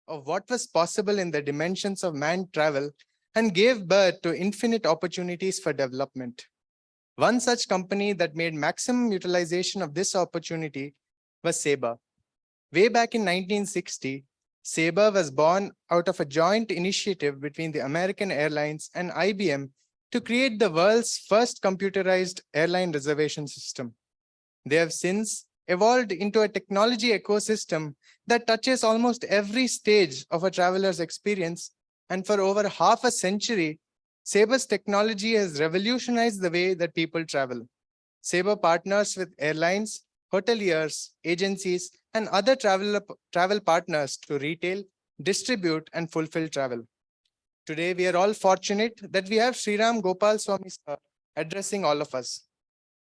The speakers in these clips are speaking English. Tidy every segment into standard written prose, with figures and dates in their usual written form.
of what was possible in the dimensions of manned travel and gave birth to infinite opportunities for development. One such company that made maximum utilization of this opportunity was Sabre. Way back in 1960, Sabre was born out of a joint initiative between the American Airlines and IBM to create the world's first computerized airline reservation system. They have since evolved into a technology ecosystem that touches almost every stage of a traveler's experience, and for over half a century, Sabre's technology has revolutionized the way that people travel. Sabre partners with airlines, hoteliers, agencies, and other travel partners to retail, distribute, and fulfill travel. Today, we are all fortunate that we have Sriram Gopalswamy addressing all of us.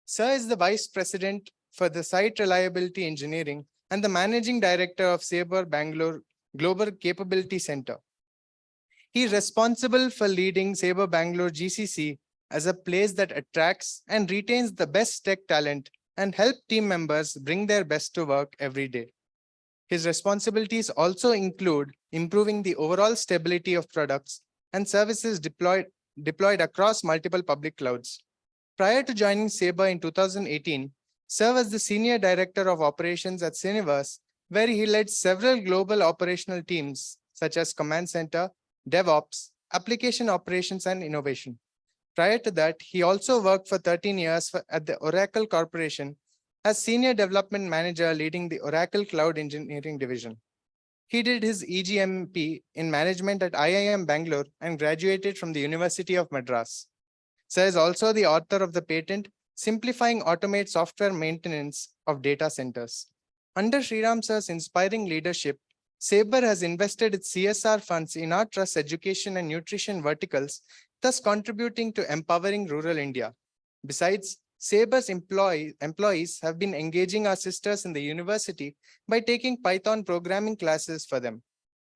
Sir is the Vice President for the Site Reliability Engineering and the Managing Director of Sabre Bangalore Global Capability Center. He is responsible for leading Sabre Bangalore GCC as a place that attracts and retains the best tech talent and help team members bring their best to work every day. His responsibilities also include improving the overall stability of products and services deployed across multiple public clouds. Prior to joining Sabre in 2018, Sir was the Senior Director of Operations at Cineverse, where he led several global operational teams such as Command Center, DevOps, Application Operations, and Innovation. Prior to that, he also worked for 13 years at the Oracle Corporation as Senior Development Manager leading the Oracle Cloud Engineering Division. He did his EGMP in management at IIM Bangalore and graduated from the University of Madras. Sir is also the author of the patent Simplifying Automate Software Maintenance of Data Centers. Under Sriram Sir's inspiring leadership, Sabre has invested its CSR funds in our trust education and nutrition verticals, thus contributing to empowering rural India. Besides, Sabre's employees have been engaging our sisters in the university by taking Python programming classes for them.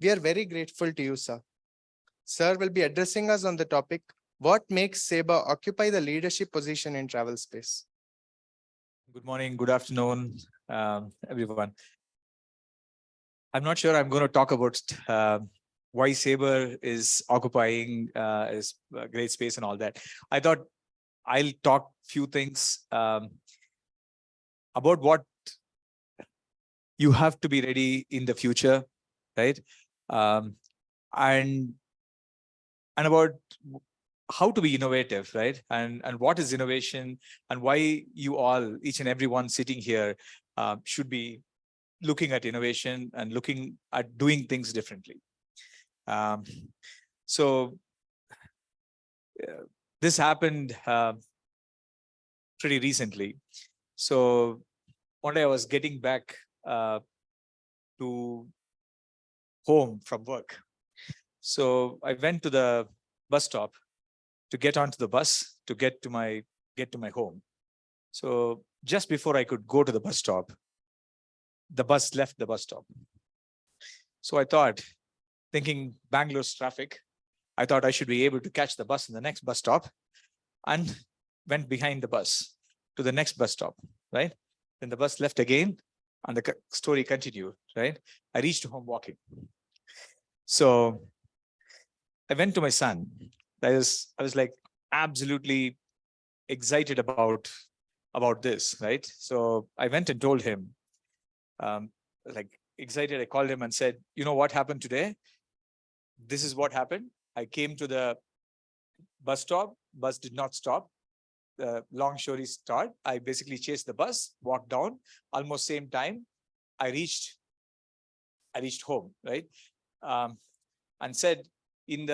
We are very grateful to you, sir. Sir will be addressing us on the topic, what makes Sabre occupy the leadership position in travel space? Good morning, good afternoon, everyone. I'm not sure I'm going to talk about why Sabre is occupying is a great space and all that. I thought I'll talk few things about what you have to be ready in the future, right? And about how to be innovative, right? And what is innovation and why you all, each and everyone sitting here should be looking at innovation and looking at doing things differently. This happened pretty recently. So one day I was getting back to home from work. So I went to the bus stop to get onto the bus to get to my home. So just before I could go to the bus stop, the bus left the bus stop. So I thought, thinking Bangalore's traffic, I thought I should be able to catch the bus in the next bus stop, and went behind the bus to the next bus stop, right? Then the bus left again and the story continued, right? I reached home walking. So I went to my son. I was like absolutely excited about this, right? So I went and told him, like excited, I called him and said, you know what happened today? This is what happened. I came to the bus stop, bus did not stop. Long story short, I basically chased the bus, walked down, almost same time, I reached home, right? And said in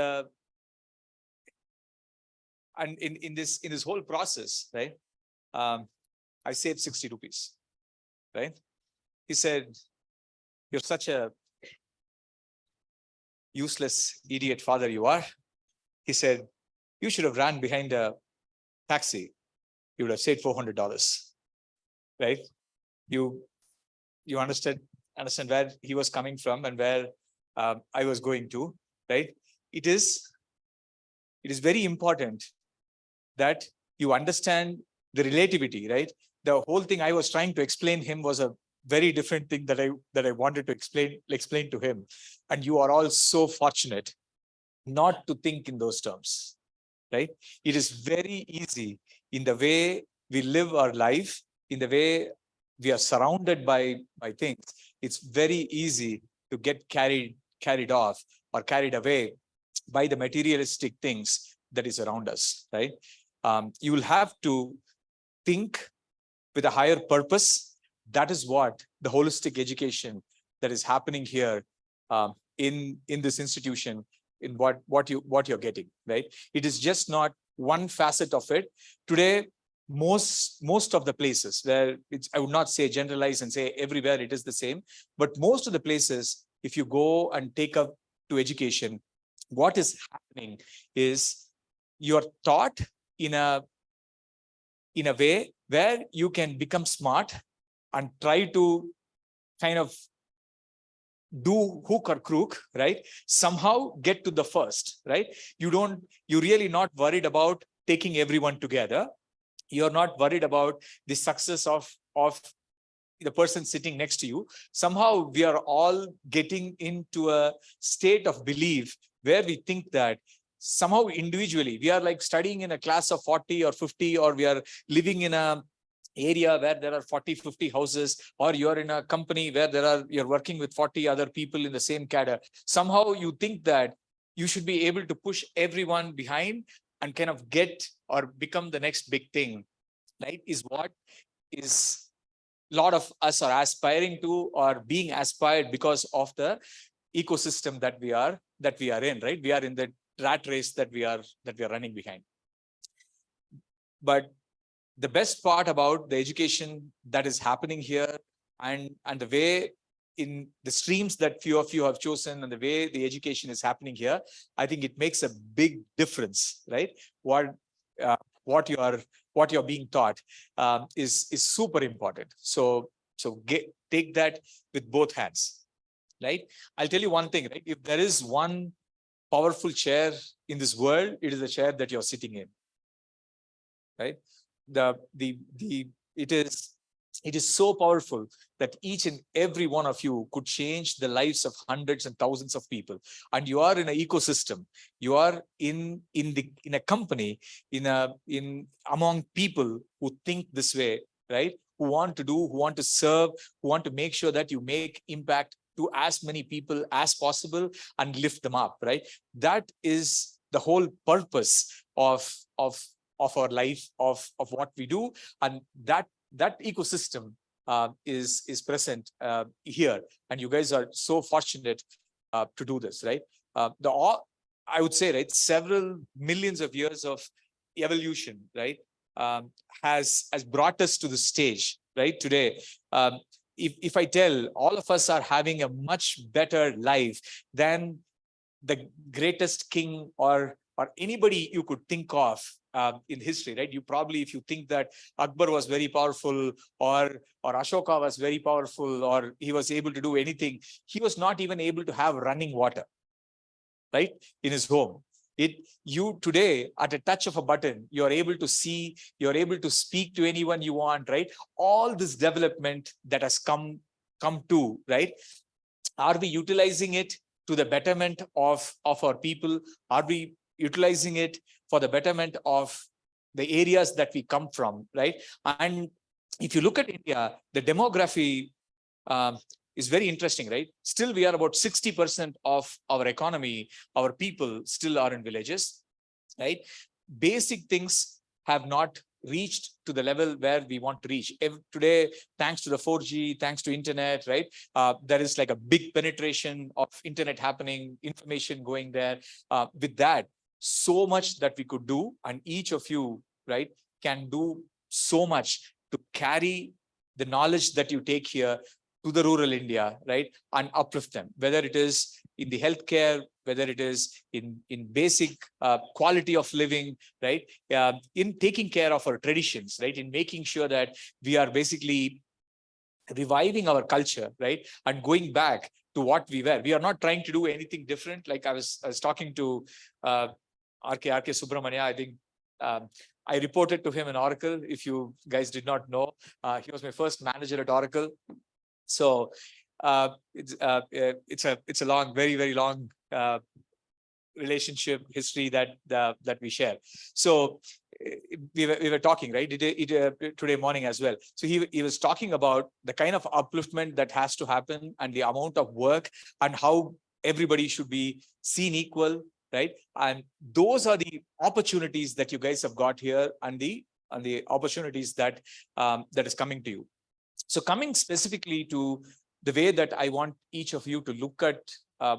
this whole process, right? I saved 60 rupees, right? He said, you're such a useless idiot father you are. He said, you should have ran behind a taxi. You would have saved $400, right? You understand where he was coming from and where I was going to, right? It is very important that you understand the relativity, right? The whole thing I was trying to explain him was a very different thing that I wanted to explain to him. And you are all so fortunate not to think in those terms, right? It is very easy in the way we live our life, in the way we are surrounded by things. It's very easy to get carried off or carried away by the materialistic things that is around us, right? You will have to think with a higher purpose. That is what the holistic education that is happening here in this institution, in what you're getting, right? It is just not one facet of it. Today, most of the places where I would not say generalize and say everywhere it is the same, but most of the places, if you go and take up to education, what is happening is you're taught in a way where you can become smart and try to kind of do hook or crook, right? Somehow get to the first, right? You're really not worried about taking everyone together. You're not worried about the success of the person sitting next to you. Somehow we are all getting into a state of belief where we think that somehow individually we are like studying in a class of 40 or 50, or we are living in a area where there are 40, 50 houses, or you're in a company where you're working with 40 other people in the same cadre. Somehow you think that you should be able to push everyone behind and kind of get or become the next big thing, right? Is what is a lot of us are aspiring to, or being aspired because of the ecosystem that we are in, right? We are in the rat race that we are running behind. But the best part about the education that is happening here, and the way in the streams that few of you have chosen, and the way the education is happening here, I think it makes a big difference, right? What you're being taught is super important. So take that with both hands, right? I'll tell you one thing, right? If there is one powerful chair in this world, it is the chair that you're sitting in, right? It is so powerful that each and every one of you could change the lives of hundreds and thousands of people. And you are in an ecosystem. You are in a company, among people who think this way, right? Who want to serve, who want to make sure that you make impact to as many people as possible and lift them up, right? That is the whole purpose of our life, of what we do, and that ecosystem is present here, and you guys are so fortunate to do this, right? I would say, right, several millions of years of evolution, right, has brought us to the stage, right, today. If I tell, all of us are having a much better life than the greatest king or anybody you could think of in history, right? You probably, if you think that Akbar was very powerful, or Ashoka was very powerful, or he was able to do anything, he was not even able to have running water, right, in his home. You today, at a touch of a button, you're able to see, you're able to speak to anyone you want, right? All this development that has come to, right? Are we utilizing it to the betterment of our people? Are we utilizing it for the betterment of the areas that we come from, right? And if you look at India, the demography is very interesting, right? Still, we are about 60% of our economy, our people still are in villages, right? Basic things have not reached to the level where we want to reach. Today, thanks to the 4G, thanks to internet, right? There is like a big penetration of internet happening, information going there. With that, so much that we could do, and each of you, right, can do so much to carry the knowledge that you take here to the rural India, right, and uplift them, whether it is in the healthcare, whether it is in basic quality of living, right, in taking care of our traditions, right, in making sure that we are basically reviving our culture, right, and going back to what we were. We are not trying to do anything different. Like I was talking to RK Subramania, I think. I reported to him in Oracle. If you guys did not know, he was my first manager at Oracle. So it's a long, very, very long relationship history that we share. So we were talking, right, today morning as well. So he was talking about the kind of upliftment that has to happen and the amount of work and how everybody should be seen equal, right? And those are the opportunities that you guys have got here, and the opportunities that that is coming to you. So coming specifically to the way that I want each of you to look at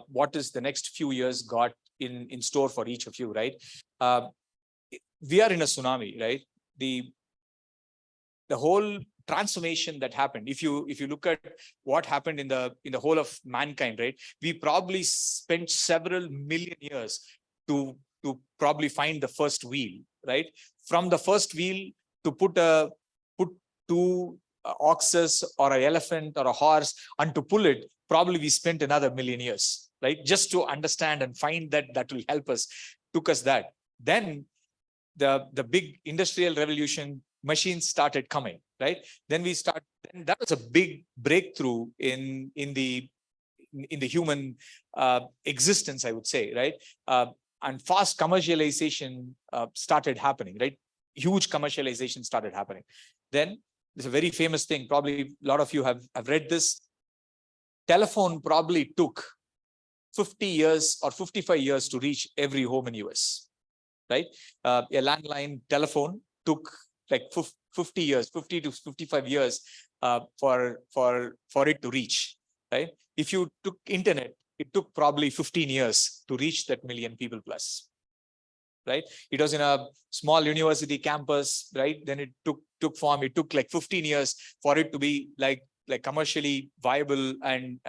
what is the next few years got in store for each of you, right? We are in a tsunami, right? The whole transformation that happened, if you look at what happened in the whole of mankind, right? We probably spent several million years to probably find the first wheel, right? From the first wheel to put two oxes or an elephant or a horse and to pull it, probably we spent another million years, right? Just to understand and find that will help us, took us that. Then the big industrial revolution, machines started coming, right? Then that was a big breakthrough in the human existence, I would say, right? And fast commercialization started happening, right? Huge commercialization started happening. Then there's a very famous thing, probably a lot of you have read this. Telephone probably took 50 years or 55 years to reach every home in US, right? A landline telephone took like 50 years, 50 to 55 years for it to reach, right? If you took internet, it took probably 15 years to reach that million people plus, right? It was in a small university campus, right? Then it took form. It took like 15 years for it to be like commercially viable and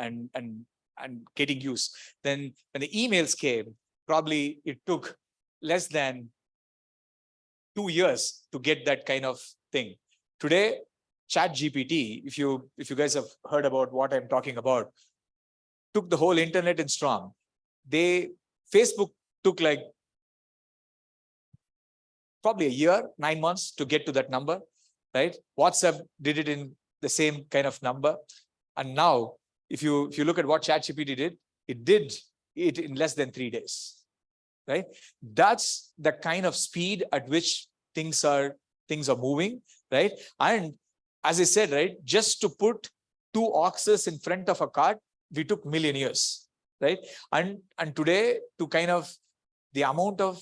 getting used. Then when the emails came, probably it took less than 2 years to get that kind of thing. Today, ChatGPT, if you guys have heard about what I'm talking about, took the whole internet in strong. Facebook took like probably a year, 9 months to get to that number, right? WhatsApp did it in the same kind of number. And now, if you look at what ChatGPT did, it did it in less than 3 days, right? That's the kind of speed at which things are moving, right? And as I said, right, just to put 2 oxes in front of a cart, we took million years, right? And today, to kind of the amount of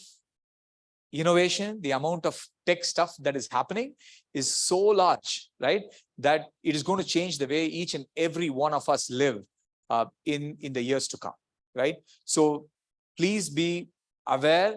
innovation, the amount of tech stuff that is happening is so large, right, that it is going to change the way each and every one of us live in the years to come, right? So please be aware.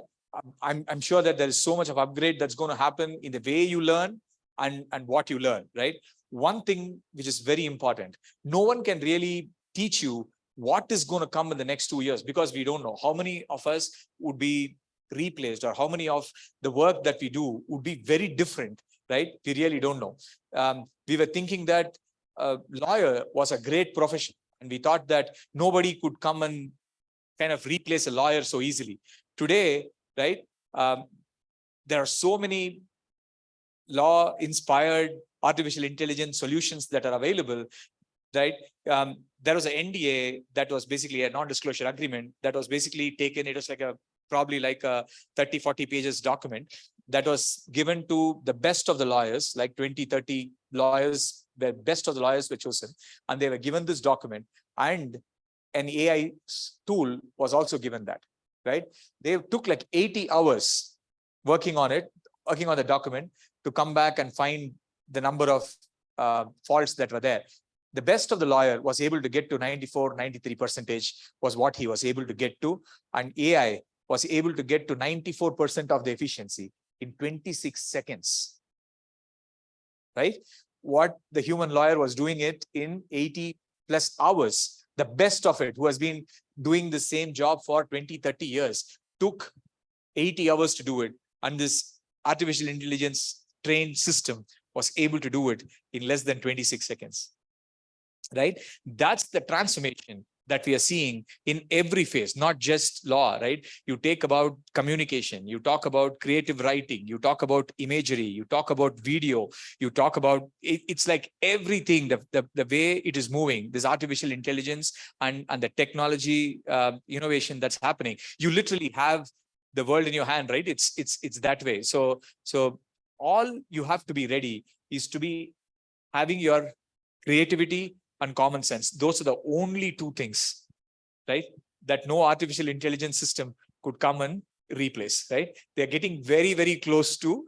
I'm sure that there is so much of upgrade that's going to happen in the way you learn and what you learn, right? One thing which is very important, no one can really teach you what is going to come in the next 2 years, because we don't know how many of us would be replaced or how many of the work that we do would be very different, right? We really don't know. We were thinking that a lawyer was a great profession, and we thought that nobody could come and kind of replace a lawyer so easily. Today, right, there are so many law-inspired artificial intelligence solutions that are available, right? There was an NDA that was basically a non-disclosure agreement that was basically taken. It was like probably like a 30-40 pages document that was given to the best of the lawyers, like 20-30 lawyers. The best of the lawyers were chosen, and they were given this document, and an AI tool was also given that, right? They took like 80 hours working on the document to come back and find the number of faults that were there. The best of the lawyer was able to get to 94-93% was what he was able to get to, and AI was able to get to 94% of the efficiency in 26 seconds, right? What the human lawyer was doing it in 80 plus hours. The best of it, who has been doing the same job for 20-30 years, took 80 hours to do it. And this artificial intelligence trained system was able to do it in less than 26 seconds, right? That's the transformation that we are seeing in every phase, not just law, right? You take about communication, you talk about creative writing, you talk about imagery, you talk about video, you talk about it's like everything, the way it is moving, this artificial intelligence and the technology innovation that's happening. You literally have the world in your hand, right? It's that way. So all you have to be ready is to be having your creativity and common sense. Those are the only two things, right, that no artificial intelligence system could come and replace, right? They're getting very, very close to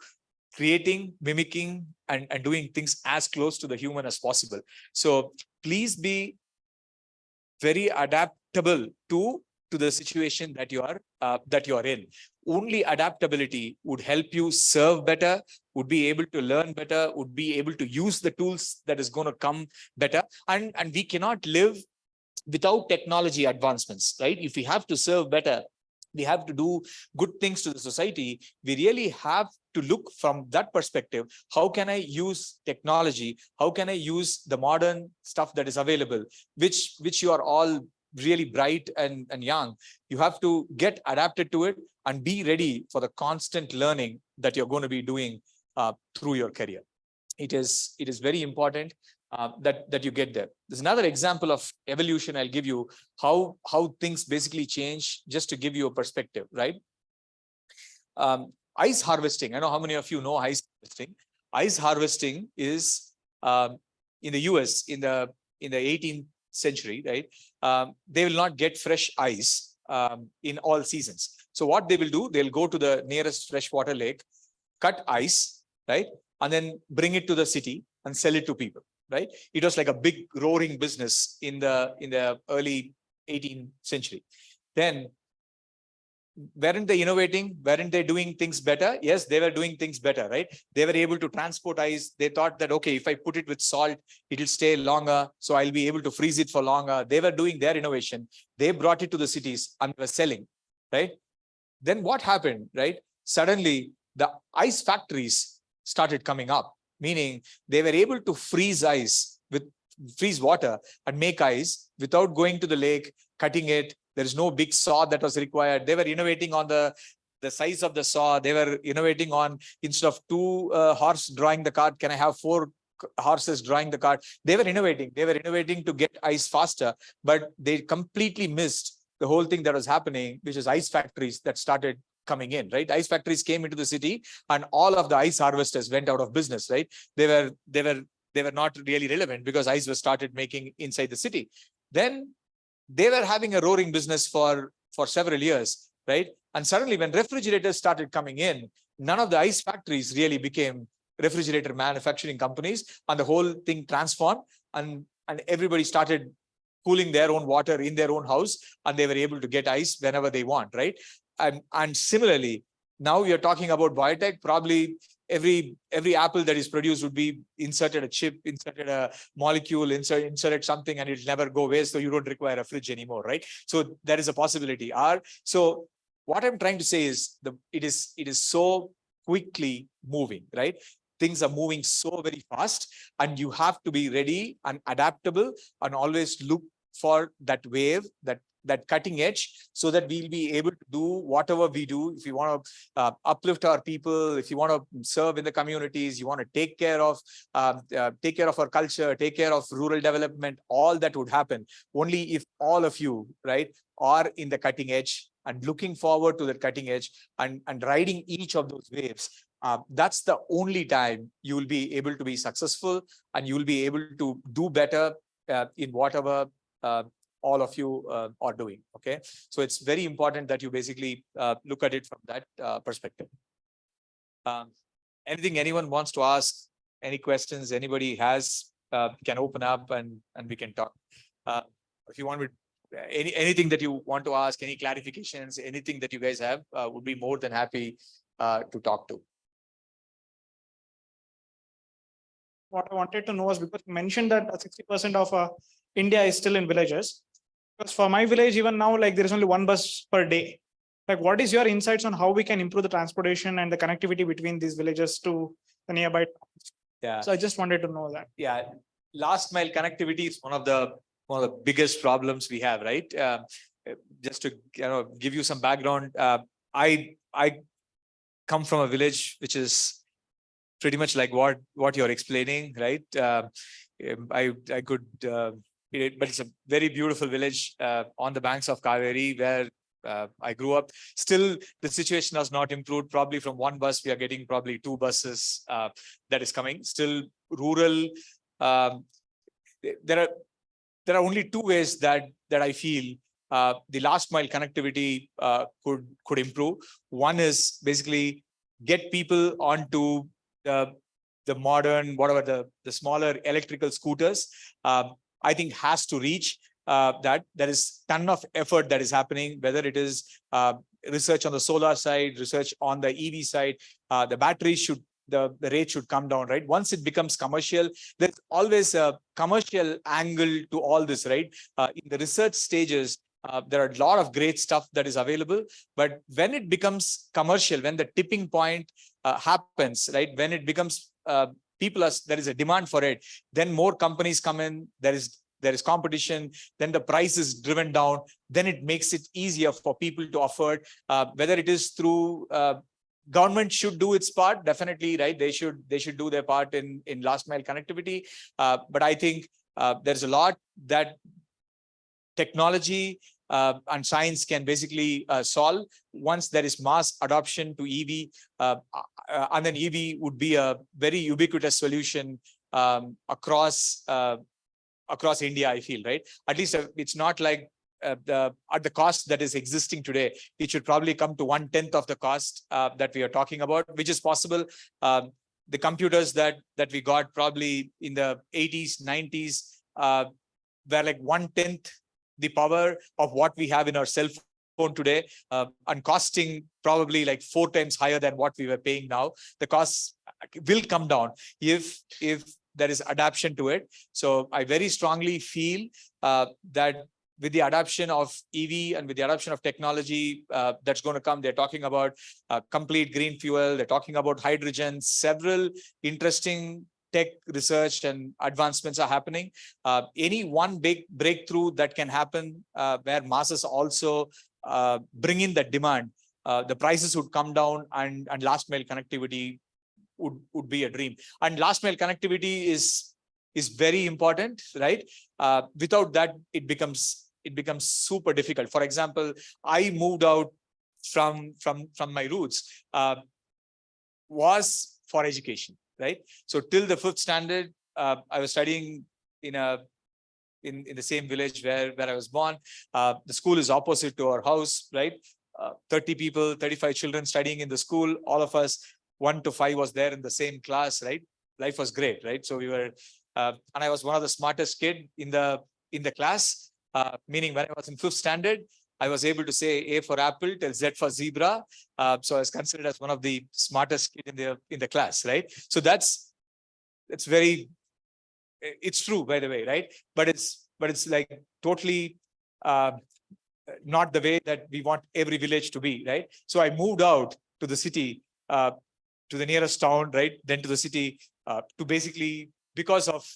creating, mimicking, and doing things as close to the human as possible. So please be very adaptable to the situation that you are in. Only adaptability would help you serve better, would be able to learn better, would be able to use the tools that is going to come better. And we cannot live without technology advancements, right? If we have to serve better, we have to do good things to the society, we really have to look from that perspective. How can I use technology? How can I use the modern stuff that is available, which you are all really bright and young? You have to get adapted to it and be ready for the constant learning that you're going to be doing through your career. It is very important that you get there. There's another example of evolution I'll give you, how things basically change, just to give you a perspective, right? Ice harvesting. I know how many of you know ice harvesting. Ice harvesting is in the US in the 18th century, right? They will not get fresh ice in all seasons. So what they will do, they'll go to the nearest freshwater lake, cut ice, right? And then bring it to the city and sell it to people, right? It was like a big roaring business in the early 18th century. Then weren't they innovating? Weren't they doing things better? Yes, they were doing things better, right? They were able to transport ice. They thought that, okay, if I put it with salt, it'll stay longer, so I'll be able to freeze it for longer. They were doing their innovation. They brought it to the cities and were selling, right? Then what happened, right? Suddenly, the ice factories started coming up, meaning they were able to freeze water and make ice without going to the lake, cutting it. There is no big saw that was required. They were innovating on the size of the saw. They were innovating on, instead of 2 horse drawing the cart, can I have 4 horses drawing the cart? They were innovating. They were innovating to get ice faster, but they completely missed the whole thing that was happening, which is ice factories that started coming in, right? Ice factories came into the city and all of the ice harvesters went out of business, right? They were not really relevant because ice was started making inside the city. Then they were having a roaring business for several years, right? And suddenly when refrigerators started coming in, none of the ice factories really became refrigerator manufacturing companies, and the whole thing transformed, and everybody started cooling their own water in their own house, and they were able to get ice whenever they want, right? And similarly, now you're talking about biotech. Probably every apple that is produced would be inserted a chip, inserted a molecule, inserted something, and it'll never go waste. So you don't require a fridge anymore, right? So there is a possibility. So what I'm trying to say is it is so quickly moving, right? Things are moving so very fast, and you have to be ready and adaptable and always look for that wave, that cutting edge, so that we'll be able to do whatever we do. If you want to uplift our people, if you want to serve in the communities, you want to take care of our culture, take care of rural development, all that would happen only if all of you, right, are in the cutting edge and looking forward to the cutting edge and riding each of those waves. That's the only time you will be able to be successful, and you will be able to do better in whatever all of you are doing. Okay, so it's very important that you basically look at it from that perspective. Anything anyone wants to ask? Any questions anybody has, can open up and we can talk. If you want to, anything that you want to ask, any clarifications, anything that you guys have, would be more than happy to talk to. What I wanted to know was, because you mentioned that 60% of India is still in villages. Because for my village, even now, like there is only 1 bus per day. Like, what is your insights on how we can improve the transportation and the connectivity between these villages to the nearby towns? Yeah. So I just wanted to know that. Yeah. Last mile connectivity is one of the one of the biggest problems we have, right? Just to give you some background, I come from a village which is pretty much like what you're explaining, right? I could, but it's a very beautiful village on the banks of Kaveri where I grew up. Still, the situation has not improved. Probably from one bus, we are getting probably two buses that is coming. Still rural. There are only two ways that I feel the last mile connectivity could improve. One is basically get people onto the modern, whatever the smaller electrical scooters. I think has to reach that. There is ton of effort that is happening, whether it is research on the solar side, research on the EV side. The batteries should, the rate should come down, right? Once it becomes commercial, there's always a commercial angle to all this, right? In the research stages, there are a lot of great stuff that is available, but when it becomes commercial, when the tipping point happens, right? When it becomes there is a demand for it, then more companies come in, there is competition, then the price is driven down, then it makes it easier for people to afford, whether it is through government should do its part, definitely, right? They should do their part in last mile connectivity. But I think there's a lot that technology and science can basically solve once there is mass adoption to EV, and then EV would be a very ubiquitous solution across India, I feel, right? At least it's not like at the cost that is existing today. It should probably come to 1/10 of the cost that we are talking about, which is possible. The computers that we got probably in the 80s, 90s were like 1/10 the power of what we have in our cell phone today, and costing probably like 4 times higher than what we were paying now. The costs will come down if there is adaptation to it. So I very strongly feel that with the adoption of EV and with the adoption of technology that's going to come, they're talking about complete green fuel, they're talking about hydrogen, several interesting tech research and advancements are happening. Any one big breakthrough that can happen where masses also bring in that demand, the prices would come down, and last mile connectivity would be a dream. And last mile connectivity is very important, right? Without that, it becomes super difficult. For example, I moved out from my roots was for education, right? So till the 5th standard, I was studying in the same village where I was born. The school is opposite to our house, right? 30 people, 35 children studying in the school. All of us 1 to 5 was there in the same class, right? Life was great, right? So we were, and I was one of the smartest kid in the class. Meaning when I was in 5th standard, I was able to say A for apple till Z for zebra. So I was considered as one of the smartest kid in the class, right? So that's very, it's true, by the way, right? But it's like totally not the way that we want every village to be, right? So I moved out to the city, to the nearest town, right? Then to the city, to basically, because of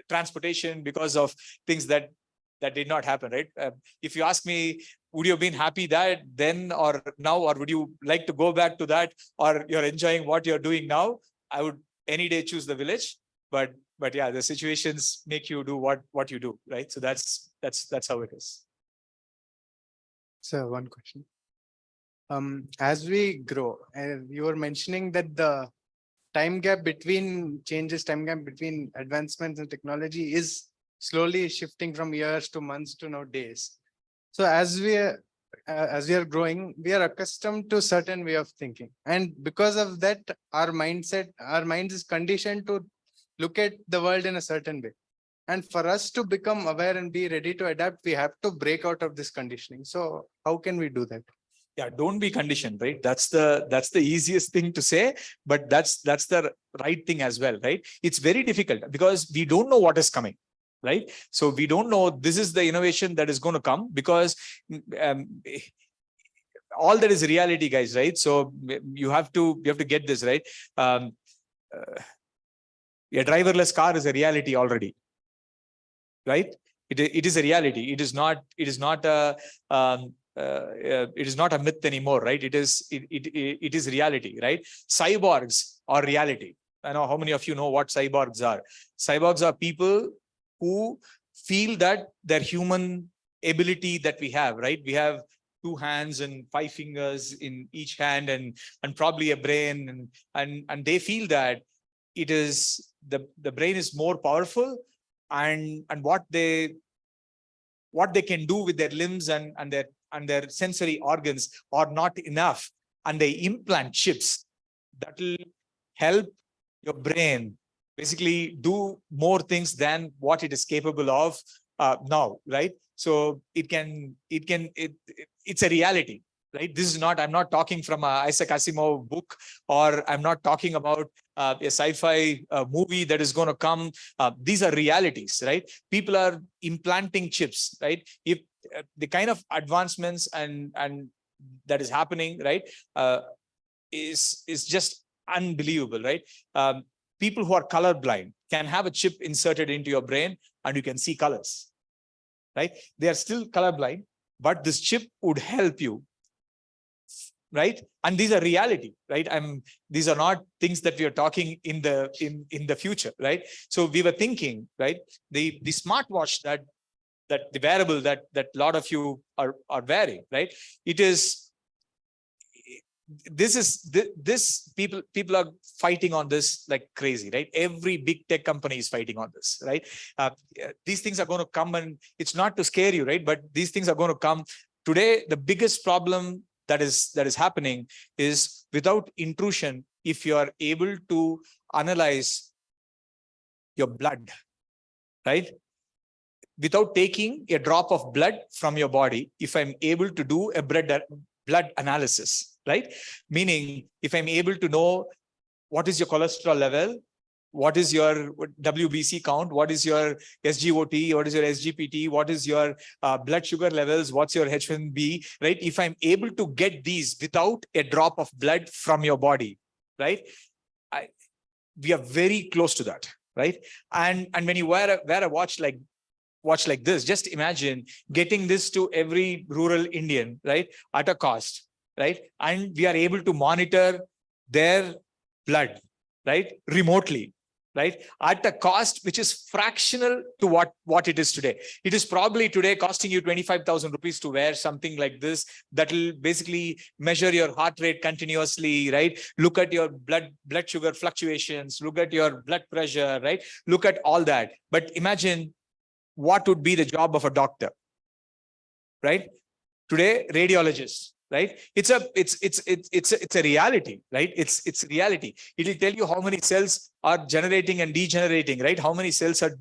transportation, because of things that did not happen, right? If you ask me, would you have been happy that then or now, or would you like to go back to that, or you're enjoying what you're doing now? I would any day choose the village, but yeah, the situations make you do what you do, right? So that's how it is. So one question. As we grow, you were mentioning that the time gap between advancements in technology is slowly shifting from years to months to now days. So as we are growing, we are accustomed to certain way of thinking, and because of that, our minds is conditioned to look at the world in a certain way. And for us to become aware and be ready to adapt, we have to break out of this conditioning. So how can we do that? Yeah, don't be conditioned, right? That's the easiest thing to say, but that's the right thing as well, right? It's very difficult because we don't know what is coming, right? So we don't know this is the innovation that is going to come, because all that is reality, guys, right? So you have to get this right. A driverless car is a reality already, right? It is a reality. It is not a myth anymore, right? It is reality, right? Cyborgs are reality. I know how many of you know what cyborgs are. Cyborgs are people who feel that their human ability that we have, right? We have 2 hands and 5 fingers in each hand, and probably a brain, and they feel that it is the brain is more powerful, and what they can do with their limbs and their sensory organs are not enough, and they implant chips that will help your brain basically do more things than what it is capable of now, right? So it's a reality, right? This is not, I'm not talking from a Isaac Asimov book, or I'm not talking about a sci-fi movie that is going to come. These are realities, right? People are implanting chips, right? If the kind of advancements and that is happening, right, is just unbelievable, right? People who are colorblind can have a chip inserted into your brain and you can see colors, right? They are still colorblind, but this chip would help you, right? And these are reality, right? These are not things that we are talking in the future, right? So we were thinking, right, the smartwatch that the wearable that a lot of you are wearing, right? It is, this people are fighting on this like crazy, right? Every big tech company is fighting on this, right? These things are going to come, and it's not to scare you, right? But these things are going to come. Today, the biggest problem that is happening is, without intrusion, if you are able to analyze your blood, right? Without taking a drop of blood from your body, if I'm able to do a blood analysis, right? Meaning, if I'm able to know what is your cholesterol level, what is your WBC count, what is your SGOT, what is your SGPT, what is your blood sugar levels, what's your H1B, right? If I'm able to get these without a drop of blood from your body, right? We are very close to that, right? And when you wear a watch like this, just imagine getting this to every rural Indian, right, at a cost, right? And we are able to monitor their blood, right, remotely, right, at a cost which is fractional to what it is today. It is probably today costing you 25,000 rupees to wear something like this that will basically measure your heart rate continuously, right? Look at your blood sugar fluctuations, look at your blood pressure, right? Look at all that. But imagine what would be the job of a doctor, right? Today, radiologists, right? It's a reality, right? It's reality. It will tell you how many cells are generating and degenerating, right? How many cells are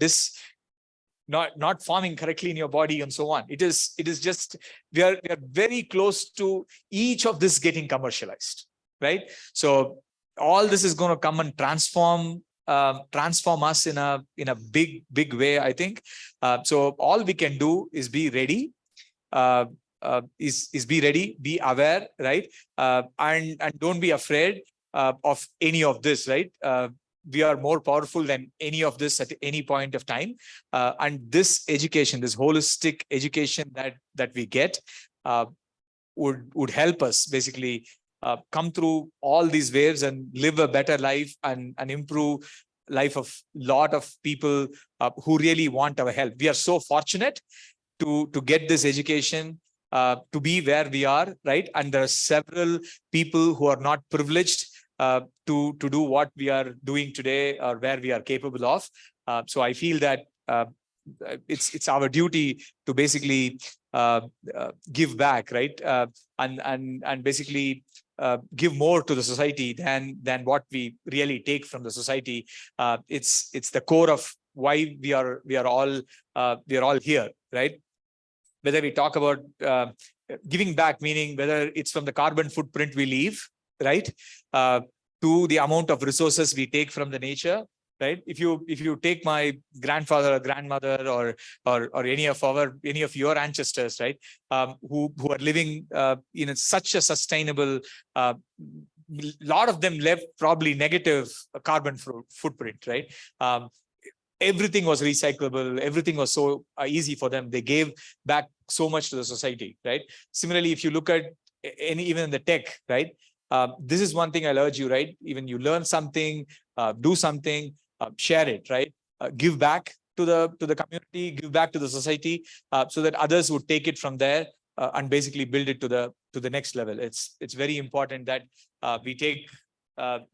not forming correctly in your body, and so on. It is just, we are very close to each of this getting commercialized, right? So all this is going to come and transform us in a big way, I think. So all we can do is be ready, be ready, be aware, right? And don't be afraid of any of this, right? We are more powerful than any of this at any point of time. And this education, this holistic education that we get would help us basically come through all these waves and live a better life and improve life of lot of people who really want our help. We are so fortunate to get this education, to be where we are, right? And there are several people who are not privileged to do what we are doing today, or where we are capable of. So I feel that it's our duty to basically give back, right? And basically give more to the society than what we really take from the society. It's the core of why we are all here, right? Whether we talk about giving back, meaning whether it's from the carbon footprint we leave, right, to the amount of resources we take from the nature, right? If you take my grandfather or grandmother or any of your ancestors, right, who are living in such a sustainable, lot of them left probably negative carbon footprint, right? everything was recyclable. Everything was so easy for them. They gave back so much to the society, right? Similarly, if you look at even in the tech, right? This is one thing I'll urge you, right? Even you learn something, do something, share it, right? Give back to the community, give back to the society, so that others would take it from there and basically build it to the next level. It's very important that we take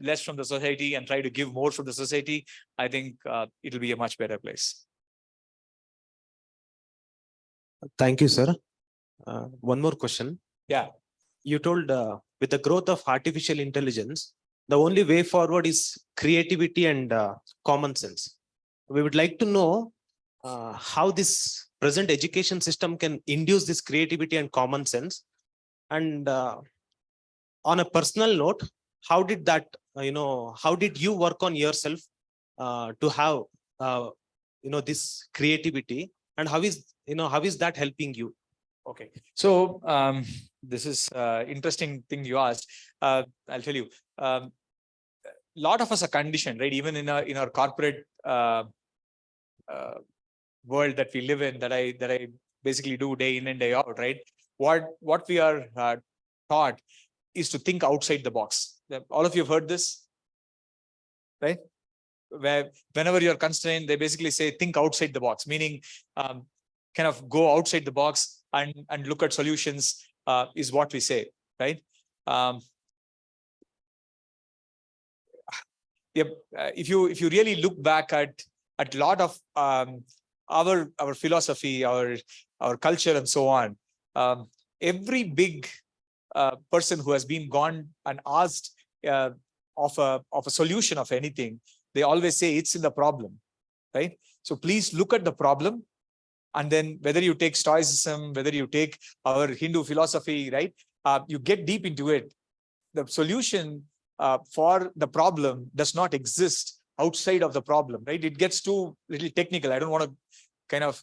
less from the society and try to give more from the society. I think it'll be a much better place. Thank you, sir. One more question. Yeah. You told with the growth of artificial intelligence, the only way forward is creativity and common sense. We would like to know how this present education system can induce this creativity and common sense. And on a personal note, how did that, how did you work on yourself to have, this creativity, and how is that helping you? Okay. So this is interesting thing you asked. I'll tell you. Lot of us are conditioned, right? Even in our corporate world that we live in, that I basically do day in and day out, right? What we are taught is to think outside the box. All of you have heard this, right? Where whenever you're constrained, they basically say think outside the box, meaning kind of go outside the box and look at solutions, is what we say, right? If you really look back at a lot of our philosophy, our culture, and so on, every big person who has been gone and asked of a solution of anything, they always say it's in the problem, right? So please look at the problem, and then whether you take Stoicism, whether you take our Hindu philosophy, right? You get deep into it. The solution for the problem does not exist outside of the problem, right? It gets too little technical. I don't want to kind of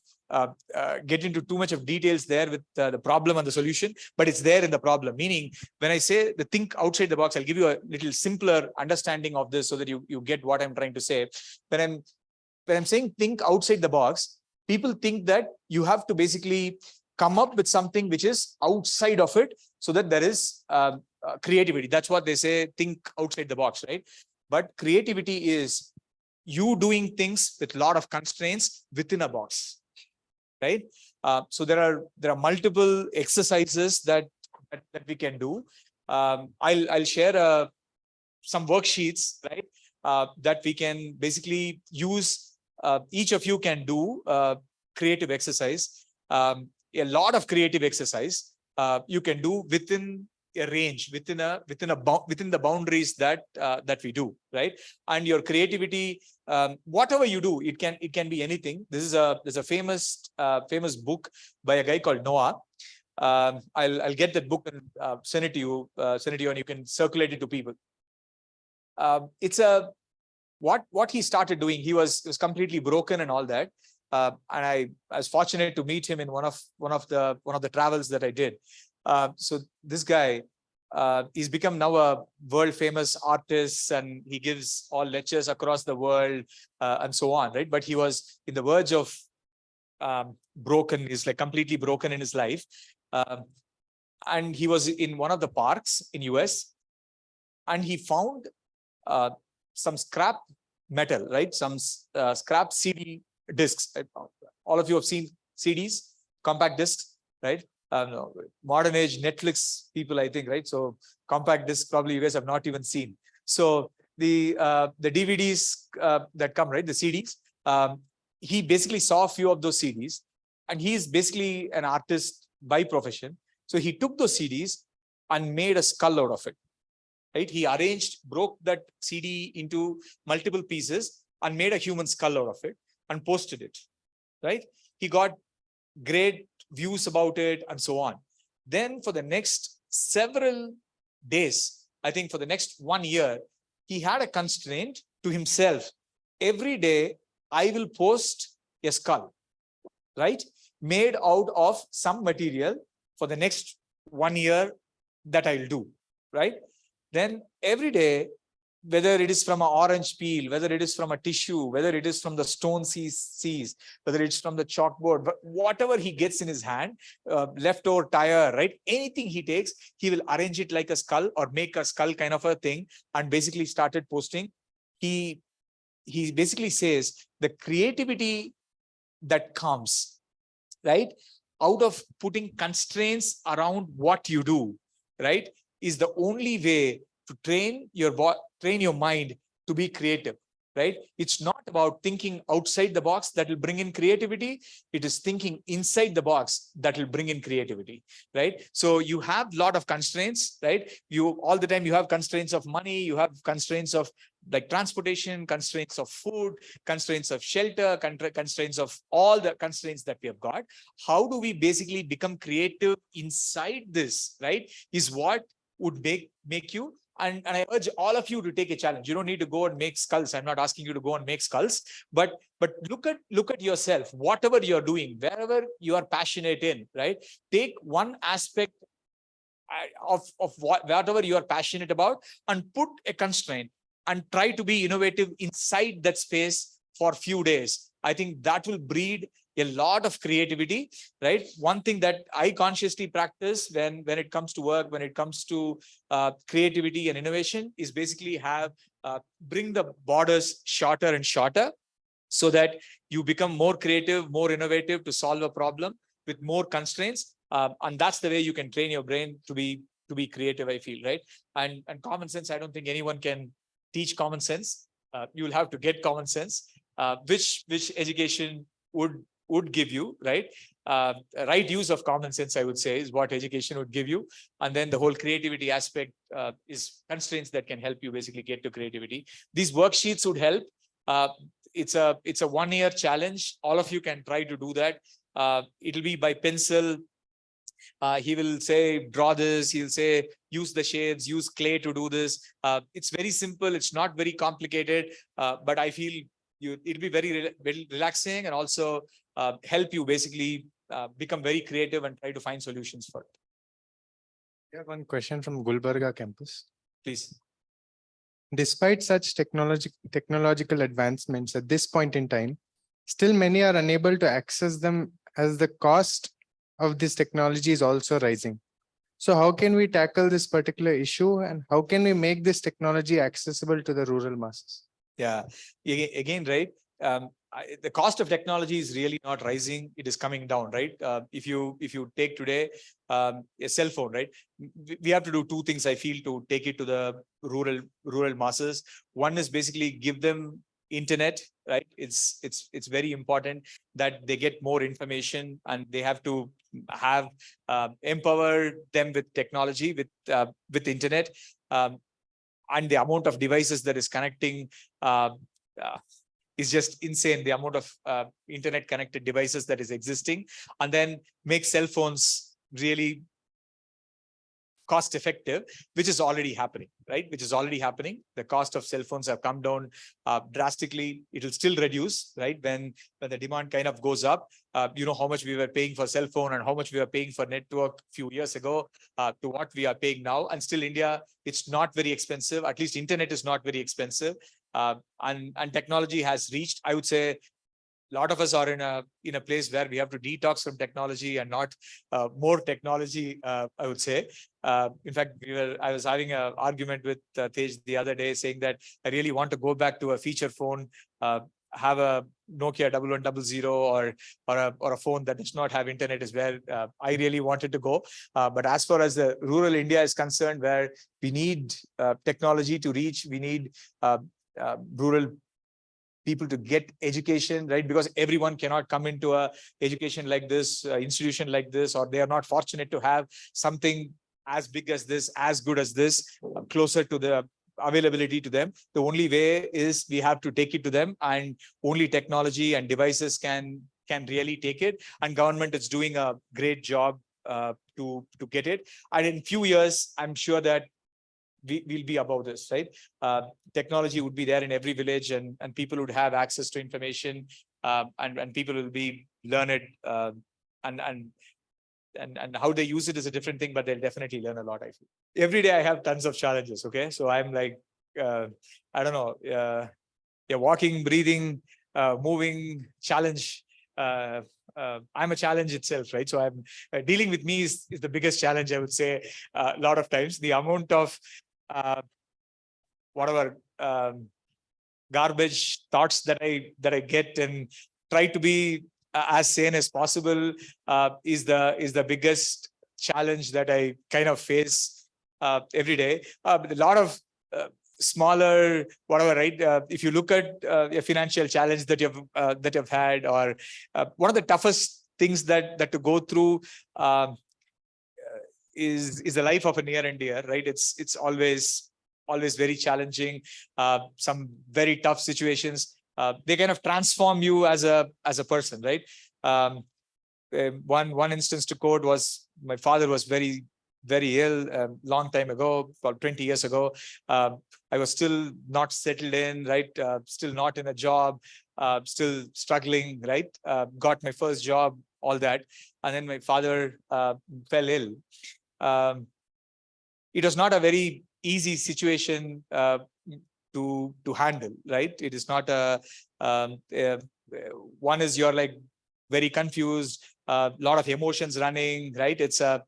get into too much of details there with the problem and the solution, but it's there in the problem. Meaning, when I say the think outside the box, I'll give you a little simpler understanding of this so that you get what I'm trying to say. When I'm saying think outside the box, people think that you have to basically come up with something which is outside of it so that there is creativity. That's what they say, think outside the box, right? But creativity is you doing things with a lot of constraints within a box, right? So there are multiple exercises that we can do. I'll share some worksheets, right? That we can basically use. Each of you can do creative exercise. A lot of creative exercise you can do within a range, within the boundaries that we do, right? And your creativity, whatever you do, it can be anything. There's a famous book by a guy called Noah. I'll get that book and send it to you, and you can circulate it to people. It's what he started doing. He was completely broken and all that. And I was fortunate to meet him in one of the travels that I did. So this guy, he's become now a world famous artist, and he gives all lectures across the world and so on, right? But he was in the verge of broken. He's like completely broken in his life. And he was in one of the parks in US, and he found some scrap metal, right? Some scrap CD discs. All of you have seen CDs, compact discs, right? Modern age Netflix people, I think, right? So compact discs probably you guys have not even seen. So the DVDs that come, right? The CDs. He basically saw a few of those CDs, and he's basically an artist by profession. So he took those CDs and made a skull out of it. Right? He broke that CD into multiple pieces and made a human skull out of it and posted it. Right? He got great views about it and so on. Then for the next several days, I think for the next 1 year, he had a constraint to himself. Every day, I will post a skull, right? Made out of some material for the next 1 year that I'll do, right? Then every day whether it is from an orange peel, whether it is from a tissue, whether it is from the stones he sees, whether it's from the chalkboard, but whatever he gets in his hand, leftover tire, right? Anything he takes, he will arrange it like a skull or make a skull kind of a thing and basically started posting. He basically says the creativity that comes, right, out of putting constraints around what you do, right, is the only way to train your mind to be creative, right? It's not about thinking outside the box that will bring in creativity. It is thinking inside the box that will bring in creativity, right? So you have a lot of constraints, right? You all the time you have constraints of money, you have constraints of like transportation, constraints of food, constraints of shelter, constraints of all the constraints that we have got. How do we basically become creative inside this, right? Is what would make you. And I urge all of you to take a challenge. You don't need to go and make skulls. I'm not asking you to go and make skulls, but look at yourself, whatever you're doing, wherever you are passionate in, right? Take one aspect of whatever you are passionate about and put a constraint and try to be innovative inside that space for a few days. I think that will breed a lot of creativity, right? One thing that I consciously practice when it comes to work, when it comes to creativity and innovation, is basically bring the borders shorter and shorter so that you become more creative, more innovative to solve a problem with more constraints. And that's the way you can train your brain to be creative, I feel, right? And common sense, I don't think anyone can teach common sense. You'll have to get common sense, which education would give you, right? Right use of common sense, I would say, is what education would give you. And then the whole creativity aspect is constraints that can help you basically get to creativity. These worksheets would help. It's a 1 year challenge. All of you can try to do that. It'll be by pencil. He will say, draw this. He'll say, use the shades, use clay to do this. It's very simple. It's not very complicated, but I feel it'll be very relaxing and also help you basically become very creative and try to find solutions for it. We have one question from Gulbarga campus. Please. Despite such technological advancements at this point in time, still many are unable to access them as the cost of this technology is also rising. So how can we tackle this particular issue and how can we make this technology accessible to the rural masses? Yeah, again, right? The cost of technology is really not rising; it is coming down, right? If you take today a cell phone, right? We have to do two things, I feel, to take it to the rural masses. One is basically give them internet, right? It's very important that they get more information, and they have to have empower them with technology, with internet. And the amount of devices that is connecting is just insane. The amount of internet connected devices that is existing, and then make cell phones really cost effective, which is already happening, right? Which is already happening. The cost of cell phones have come down drastically. It will still reduce, right? When the demand kind of goes up. You know how much we were paying for cell phone and how much we were paying for network a few years ago to what we are paying now. And still India, it's not very expensive. At least internet is not very expensive. And technology has reached, I would say, a lot of us are in a place where we have to detox from technology and not more technology, I would say. In fact, I was having an argument with Tej the other day saying that I really want to go back to a feature phone, have a Nokia 1100 or a phone that does not have internet is where I really wanted to go. But as far as the rural India is concerned, where we need technology to reach, we need rural people to get education, right? Because everyone cannot come into a education like this, institution like this, or they are not fortunate to have something as big as this, as good as this, closer to the availability to them. The only way is we have to take it to them, and only technology and devices can really take it. And government is doing a great job to get it. And in few years, I'm sure that we'll be above this, right? Technology would be there in every village, and people would have access to information, and people will be learned, and how they use it is a different thing, but they'll definitely learn a lot, I feel. Every day I have tons of challenges, okay? So I'm like, I don't know, yeah, walking, breathing, moving, challenge. I'm a challenge itself, right? So I'm dealing with me is the biggest challenge, I would say. A lot of times, the amount of whatever garbage thoughts that I get and try to be as sane as possible is the biggest challenge that I kind of face every day. But a lot of smaller whatever, right? If you look at a financial challenge that you've had, or one of the toughest things that to go through is the life of a near and dear, right? It's always very challenging. Some very tough situations. They kind of transform you as a person, right? One instance to quote was my father was very ill a long time ago, about 20 years ago. I was still not settled in, right? Still not in a job, still struggling, right? Got my first job, all that. And then my father fell ill. It was not a very easy situation to handle, right? It is not one is you're like very confused, a lot of emotions running, right? It's a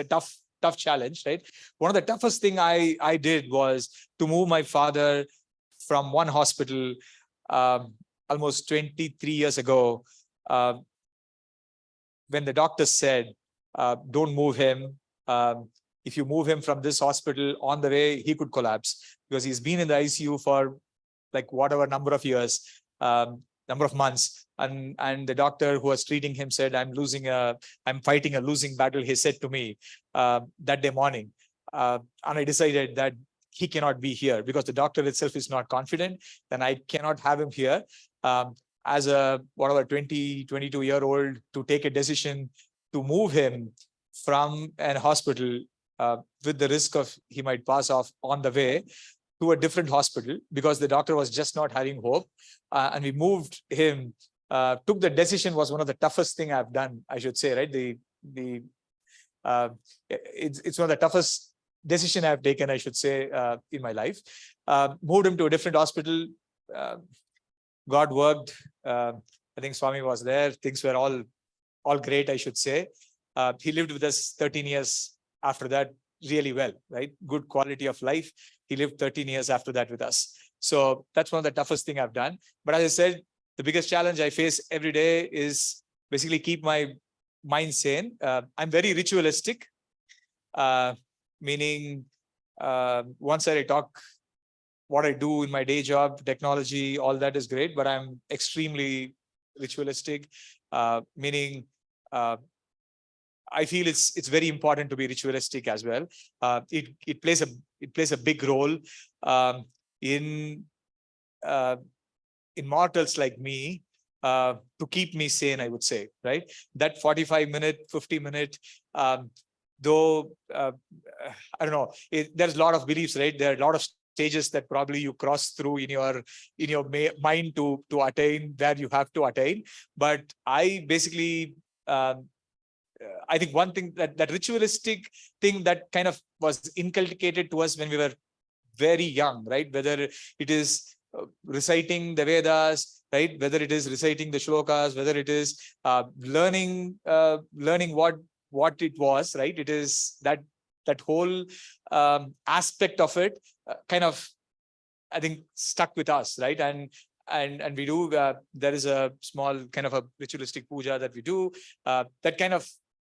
tough challenge, right? One of the toughest thing I did was to move my father from one hospital almost 23 years ago, when the doctor said, don't move him. If you move him from this hospital, on the way, he could collapse, because he's been in the ICU for like whatever number of years, number of months. And the doctor who was treating him said, I'm fighting a losing battle, he said to me that day morning. And I decided that he cannot be here, because the doctor itself is not confident, then I cannot have him here. As a 22-year-old, to take a decision to move him from an hospital with the risk of he might pass off on the way to a different hospital, because the doctor was just not having hope. And we moved him, took the decision, was one of the toughest thing I've done, I should say, right? It's one of the toughest decision I've taken, I should say, in my life. Moved him to a different hospital. God worked. I think Swami was there. Things were all great, I should say. He lived with us 13 years after that, really well, right? Good quality of life. He lived 13 years after that with us. So that's one of the toughest thing I've done. But as I said, the biggest challenge I face every day is basically keep my mind sane. I'm very ritualistic, meaning once I talk what I do in my day job, technology, all that is great, but I'm extremely ritualistic, meaning I feel it's very important to be ritualistic as well. It plays a big role in mortals like me, to keep me sane, I would say, right? That 45-minute, 50-minute, though I don't know, there's a lot of beliefs, right? There are a lot of stages that probably you cross through in your mind to attain where you have to attain. But I basically I think one thing that ritualistic thing that kind of was inculcated to us when we were very young, right? Whether it is reciting the Vedas, right? Whether it is reciting the shlokas, whether it is learning what it was, right? It is that whole aspect of it kind of, I think, stuck with us, right? And we do, there is a small kind of a ritualistic puja that we do, that kind of,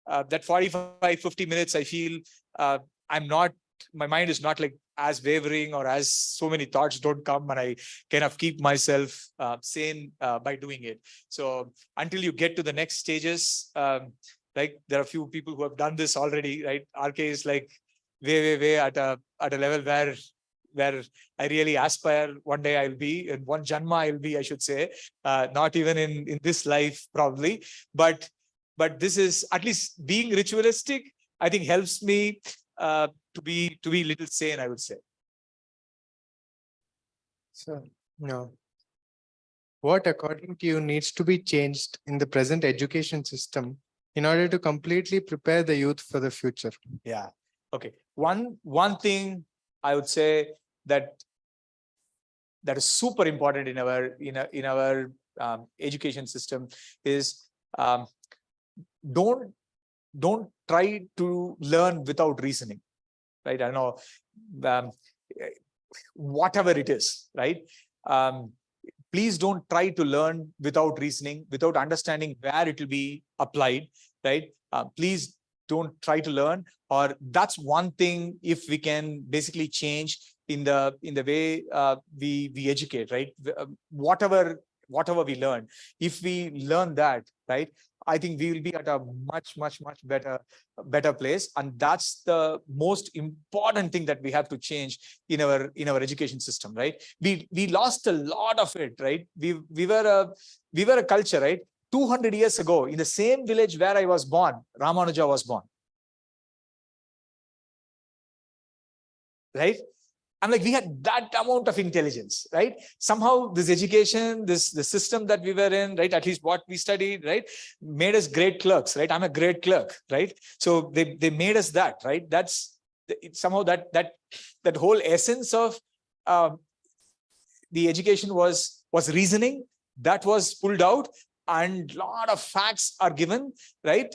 that 45-50 minutes, I feel my mind is not like as wavering, or as so many thoughts don't come, and I kind of keep myself sane by doing it. So until you get to the next stages, like there are a few people who have done this already, right? RK is like way at a level where I really aspire one day I'll be, in one janma I'll be, I should say, not even in this life probably, but this is, at least being ritualistic, I think helps me to be little sane, I would say. So, no. What, according to you, needs to be changed in the present education system in order to completely prepare the youth for the future? Yeah. Okay. One thing I would say that is super important in our education system is don't try to learn without reasoning, right? I know whatever it is, right? Please don't try to learn without reasoning, without understanding where it will be applied, right? Please don't try to learn, or that's one thing if we can basically change in the way we educate, right? Whatever we learn, if we learn that, right, I think we will be at a much better place, and that's the most important thing that we have to change in our education system, right? We lost a lot of it, right? We were a culture, right? 200 years ago, in the same village where I was born, Ramanuja was born, right? I'm like, we had that amount of intelligence, right? Somehow this education, the system that we were in, right, at least what we studied, right, made us great clerks, right? I'm a great clerk, right? So they made us that, right? That's somehow that whole essence of the education was reasoning, that was pulled out, and a lot of facts are given, right?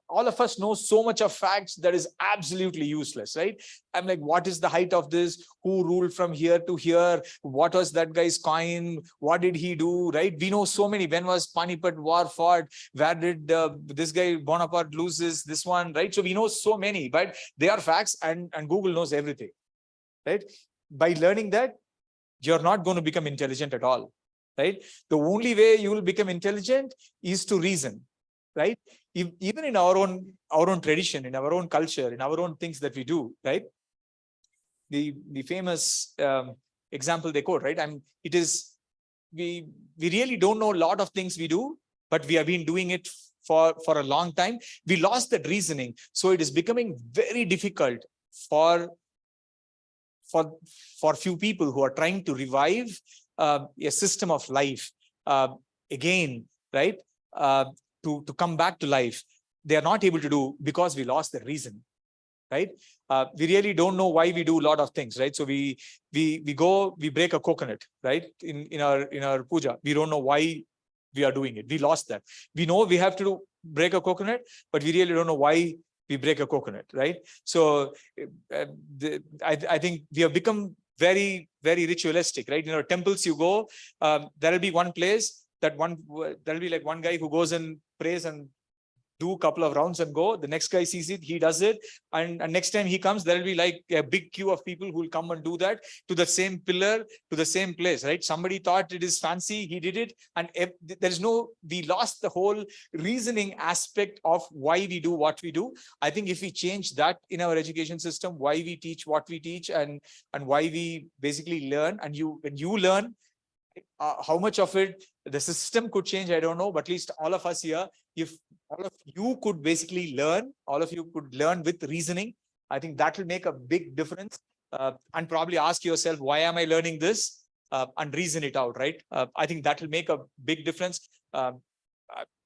All of us know so much of facts that is absolutely useless, right? I'm like, what is the height of this? Who ruled from here to here? What was that guy's coin? What did he do, right? We know so many. When was Panipat war fought? Where did this guy Bonaparte lose this one, right? So we know so many, but they are facts, and Google knows everything, right? By learning that, you're not going to become intelligent at all, right? The only way you will become intelligent is to reason, right? Even in our own tradition, in our own culture, in our own things that we do, right? The famous example they quote, right? It is, we really don't know a lot of things we do, but we have been doing it for a long time. We lost that reasoning, so it is becoming very difficult for few people who are trying to revive a system of life again, right? To come back to life, they are not able to do because we lost the reason, right? We really don't know why we do a lot of things, right? So we break a coconut, right? In our puja, we don't know why we are doing it. We lost that. We know we have to break a coconut, but we really don't know why we break a coconut, right? So I think we have become very ritualistic, right? In our temples, you go, there will be one place there'll be like one guy who goes and prays and do a couple of rounds and go. The next guy sees it, he does it, and next time he comes, there will be like a big queue of people who will come and do that to the same pillar, to the same place, right? Somebody thought it is fancy, he did it, and we lost the whole reasoning aspect of why we do what we do. I think if we change that in our education system, why we teach what we teach, and why we basically learn, and when you learn, how much of it the system could change, I don't know, but at least all of us here, if all of you could basically learn, all of you could learn with reasoning, I think that will make a big difference. And probably ask yourself, why am I learning this? And reason it out, right? I think that will make a big difference.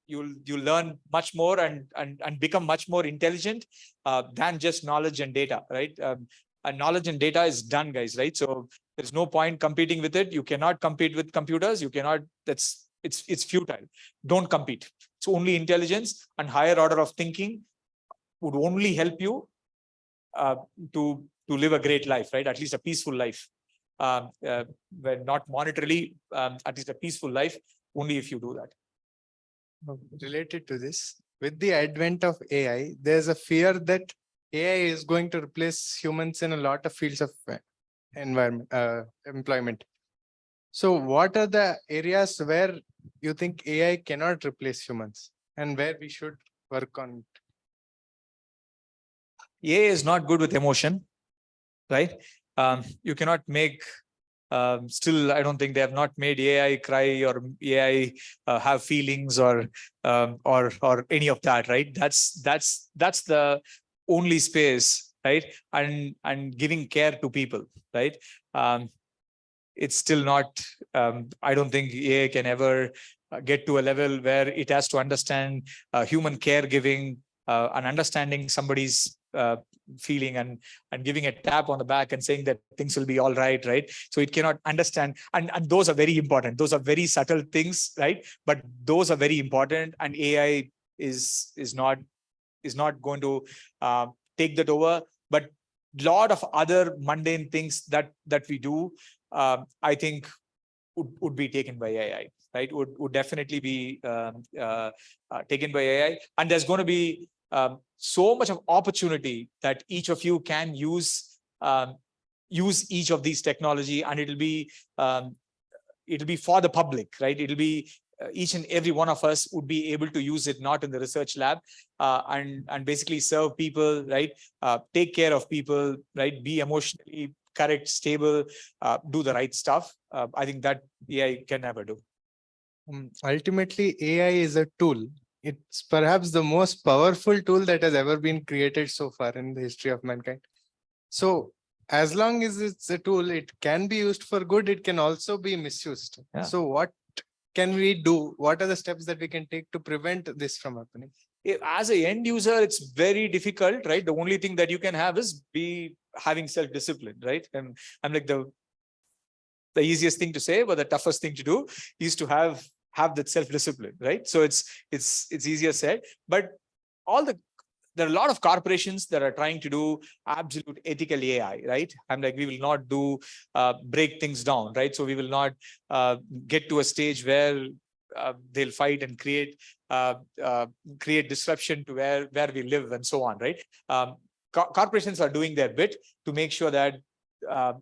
You'll learn much more and become much more intelligent than just knowledge and data, right? And knowledge and data is done, guys, right? So there's no point competing with it. You cannot compete with computers. You cannot, it's futile. Don't compete. It's only intelligence and higher order of thinking would only help you to live a great life, right? At least a peaceful life. When not monetarily, at least a peaceful life, only if you do that. Related to this, with the advent of AI, there's a fear that AI is going to replace humans in a lot of fields of employment. So what are the areas where you think AI cannot replace humans and where we should work on it? AI is not good with emotion, right? You cannot make, still, I don't think they have not made AI cry or AI have feelings or any of that, right? That's the only space, right? And giving care to people, right? It's still not, I don't think AI can ever get to a level where it has to understand human caregiving and understanding somebody's feeling and giving a tap on the back and saying that things will be all right, right? So it cannot understand, and those are very important. Those are very subtle things, right? But those are very important, and AI is not going to take that over. But lot of other mundane things that we do, I think would be taken by AI, right? Would definitely be taken by AI, and there's going to be so much of opportunity that each of you can use each of these technology, and it'll be for the public, right? It'll be each and every one of us would be able to use it, not in the research lab, and basically serve people, right? Take care of people, right? Be emotionally correct, stable, do the right stuff. I think that AI can never do. Ultimately, AI is a tool. It's perhaps the most powerful tool that has ever been created so far in the history of mankind. So as long as it's a tool, it can be used for good. It can also be misused. Yeah. So what can we do? What are the steps that we can take to prevent this from happening? As an end user, it's very difficult, right? The only thing that you can have is be having self-discipline, right? And I'm like the easiest thing to say, but the toughest thing to do is to have that self-discipline, right? So it's easier said, but there are a lot of corporations that are trying to do absolute ethical AI, right? I'm like, we will not do break things down, right? So we will not get to a stage where they'll fight and create disruption to where we live and so on, right? Corporations are doing their bit to make sure that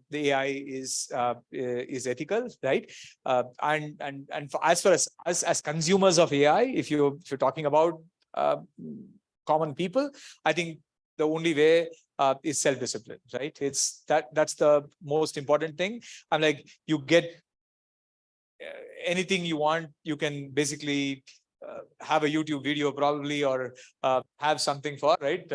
the AI is ethical, right? And for, as far as us as consumers of AI, if you're talking about common people, I think the only way is self-discipline, right? It's that's the most important thing. I'm like, you get anything you want, you can basically have a YouTube video probably, or have something for, right?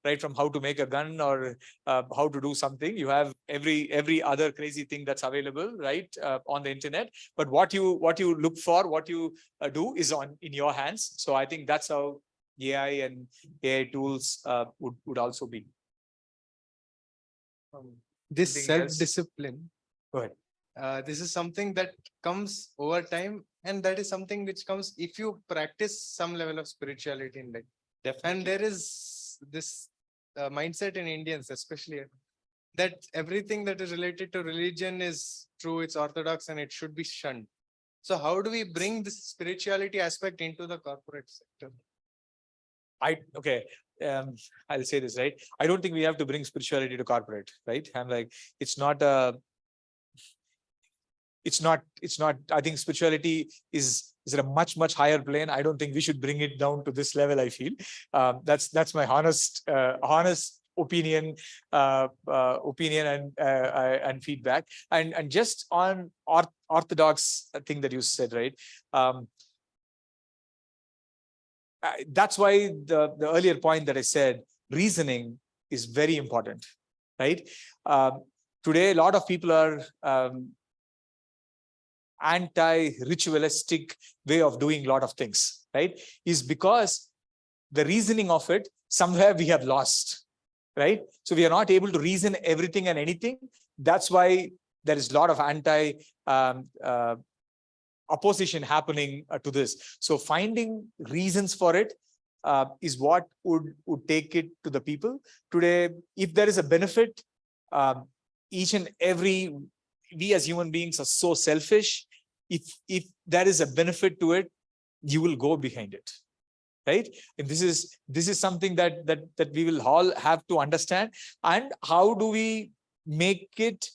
Right from how to make a gun or how to do something. You have every other crazy thing that's available, right, on the internet. But what you look for, what you do is in your hands. So I think that's how AI and AI tools would also be. This Anything else? self-discipline. Go ahead. This is something that comes over time, and that is something which comes if you practice some level of spirituality in life. Definitely. And there is this mindset in Indians, especially, that everything that is related to religion is true, it's orthodox, and it should be shunned. So how do we bring this spirituality aspect into the corporate sector? I'll say this, right? I don't think we have to bring spirituality to corporate, right? I'm like, it's not, I think spirituality is at a much higher plane. I don't think we should bring it down to this level, I feel. That's my honest opinion and feedback. And just on orthodox thing that you said, right? That's why the earlier point that I said, reasoning is very important, right? Today, a lot of people are anti-ritualistic way of doing a lot of things, right? Is because the reasoning of it, somewhere we have lost, right? So we are not able to reason everything and anything. That's why there is a lot of opposition happening to this. So finding reasons for it is what would take it to the people. Today, if there is a benefit, each and every, we as human beings are so selfish. If there is a benefit to it, you will go behind it, right? And this is something that we will all have to understand. And how do we make it,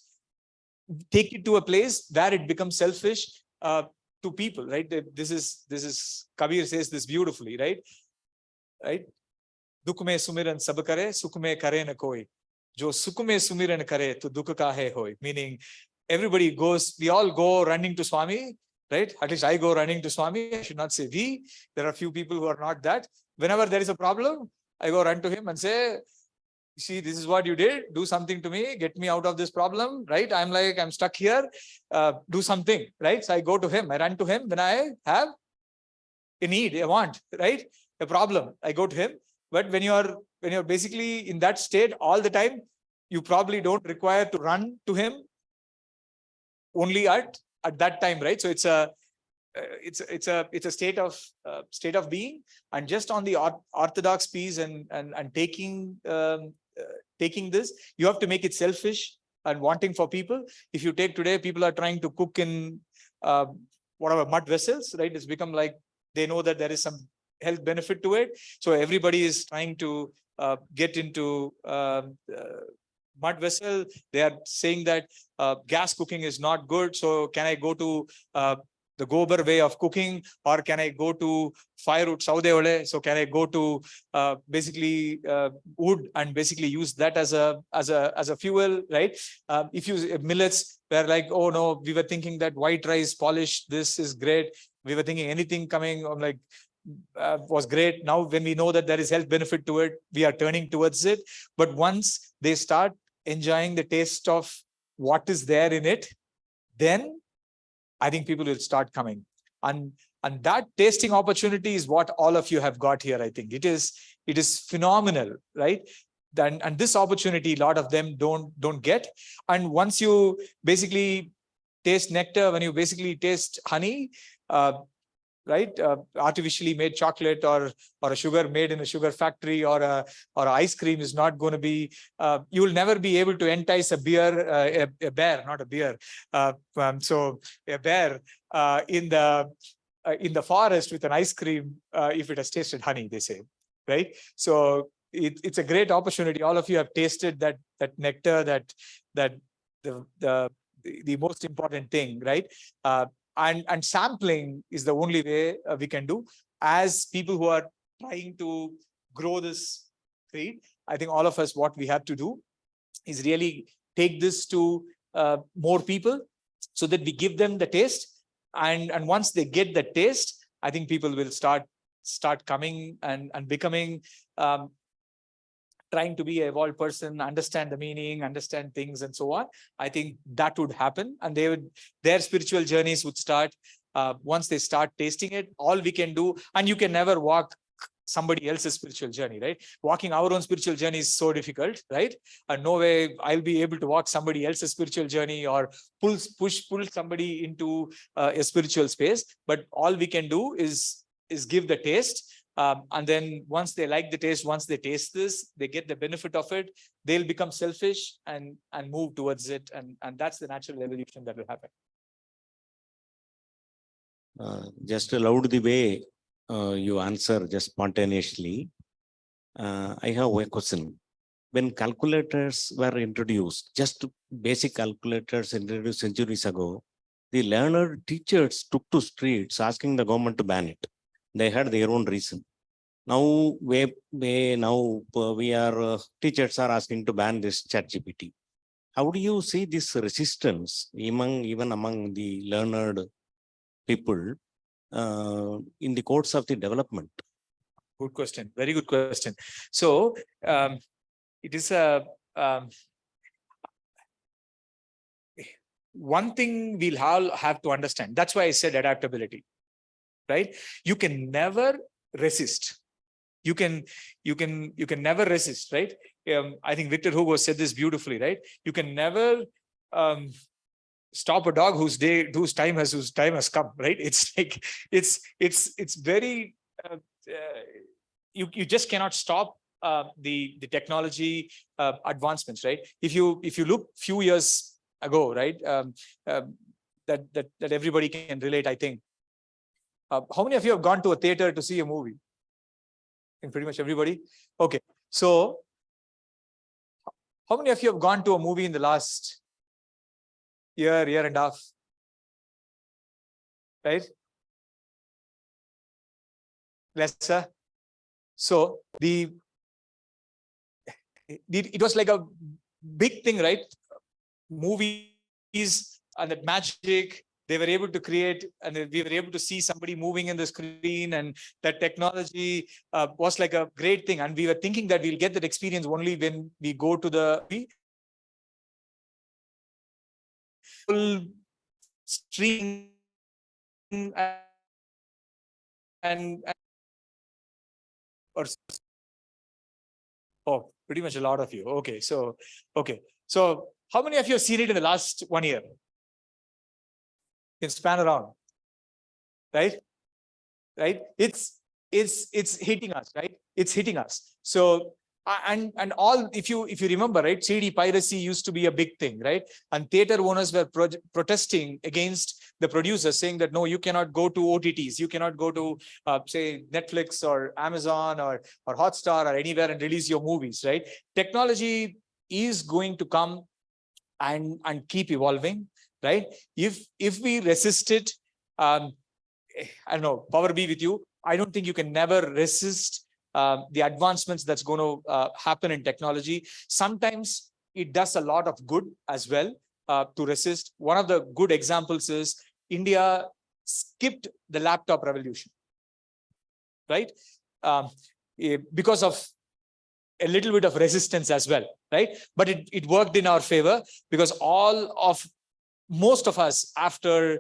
take it to a place where it becomes selfish to people, right? This is Kabir says this beautifully, right? Dukh mein sumiran sab kare, sukh mein kare na koi. Jo sukh mein sumiran kare, to dukh kahe hoy. Meaning, everybody goes, we all go running to Swami, right? At least I go running to Swami. I should not say we. There are a few people who are not that. Whenever there is a problem, I go run to him and say, see, this is what you did. Do something to me. Get me out of this problem, right? I'm like, I'm stuck here. Do something, right? So I go to him. I run to him when I have a need, a want, right? A problem. I go to him. But when you're basically in that state all the time, you probably don't require to run to him only at that time, right? So it's a state of being, and just on the orthodox piece and taking this, you have to make it selfish and wanting for people. If you take today, people are trying to cook in whatever mud vessels, right? It's become like they know that there is some health benefit to it, so everybody is trying to get into mud vessel. They are saying that gas cooking is not good, so can I go to the Gobar way of cooking, or can I go to firewood Saudeole? So can I go to basically wood and basically use that as a fuel, right? If you millets, they're like, oh no, we were thinking that white rice polished, this is great. We were thinking anything coming on like was great. Now, when we know that there is health benefit to it, we are turning towards it. But once they start enjoying the taste of what is there in it, then I think people will start coming. And that tasting opportunity is what all of you have got here. I think it is phenomenal, right? And this opportunity, a lot of them don't get. And once you basically taste nectar, when you basically taste honey, right, artificially made chocolate or a sugar made in a sugar factory or a ice cream is not going to be. You will never be able to entice a bear, a bear, not a beer. So a bear in the forest with an ice cream if it has tasted honey, they say, right? So it's a great opportunity. All of you have tasted that nectar, that the most important thing, right? And sampling is the only way we can do as people who are trying to grow this trade. I think all of us, what we have to do is really take this to more people so that we give them the taste. And once they get the taste, I think people will start coming and becoming trying to be an evolved person, understand the meaning, understand things, and so on. I think that would happen, and their spiritual journeys would start once they start tasting it. All we can do, and you can never walk somebody else's spiritual journey, right? Walking our own spiritual journey is so difficult, right? And no way I'll be able to walk somebody else's spiritual journey or pull somebody into a spiritual space. But all we can do is give the taste. And then once they like the taste, once they taste this, they get the benefit of it, they'll become selfish and move towards it. And that's the natural evolution that will happen. Just allowed the way you answer just spontaneously. I have a question. When calculators were introduced, just basic calculators introduced centuries ago, the learned teachers took to streets asking the government to ban it. They had their own reason. Now we are teachers are asking to ban this ChatGPT. How do you see this resistance even among the learned people in the course of the development? Good question. Very good question. So it is a one thing we'll have to understand. That's why I said adaptability, right? You can never resist. You can never resist, right? I think Victor Hugo said this beautifully, right? You can never stop a dog whose time has come, right? It's like it's very you just cannot stop the technology advancements, right? If you look few years ago, right, that everybody can relate, I think. How many of you have gone to a theater to see a movie? And pretty much everybody. Okay, so how many of you have gone to a movie in the last year and a half? Right? Lesser. So it was like a big thing, right? Movies and that magic they were able to create, and we were able to see somebody moving in the screen, and that technology was like a great thing. And we were thinking that we'll get that experience only when we go to the full stream and or Oh, pretty much a lot of you. Okay. So how many of you have seen it in the last 1 year? Can span around, right? Right? It's hitting us, right? It's hitting us. So and all, if you remember, right, CD piracy used to be a big thing, right? And theater owners were protesting against the producers, saying that no, you cannot go to OTTs, you cannot go to say Netflix or Amazon or Hotstar or anywhere and release your movies, right? Technology is going to come and keep evolving, right? If we resist it, I don't know, power be with you. I don't think you can never resist the advancements that's going to happen in technology. Sometimes it does a lot of good as well to resist. One of the good examples is India skipped the laptop revolution, right? Because of a little bit of resistance as well, right? But it worked in our favor, because most of us after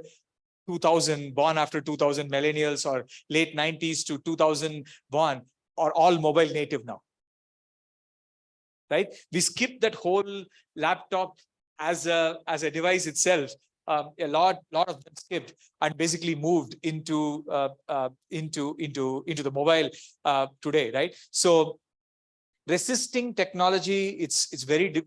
2000, born after 2000, millennials or late 90s to 2000 born, are all mobile native now, right? We skipped that whole laptop as a device itself. A lot of them skipped and basically moved into the mobile today, right? So resisting technology, it's very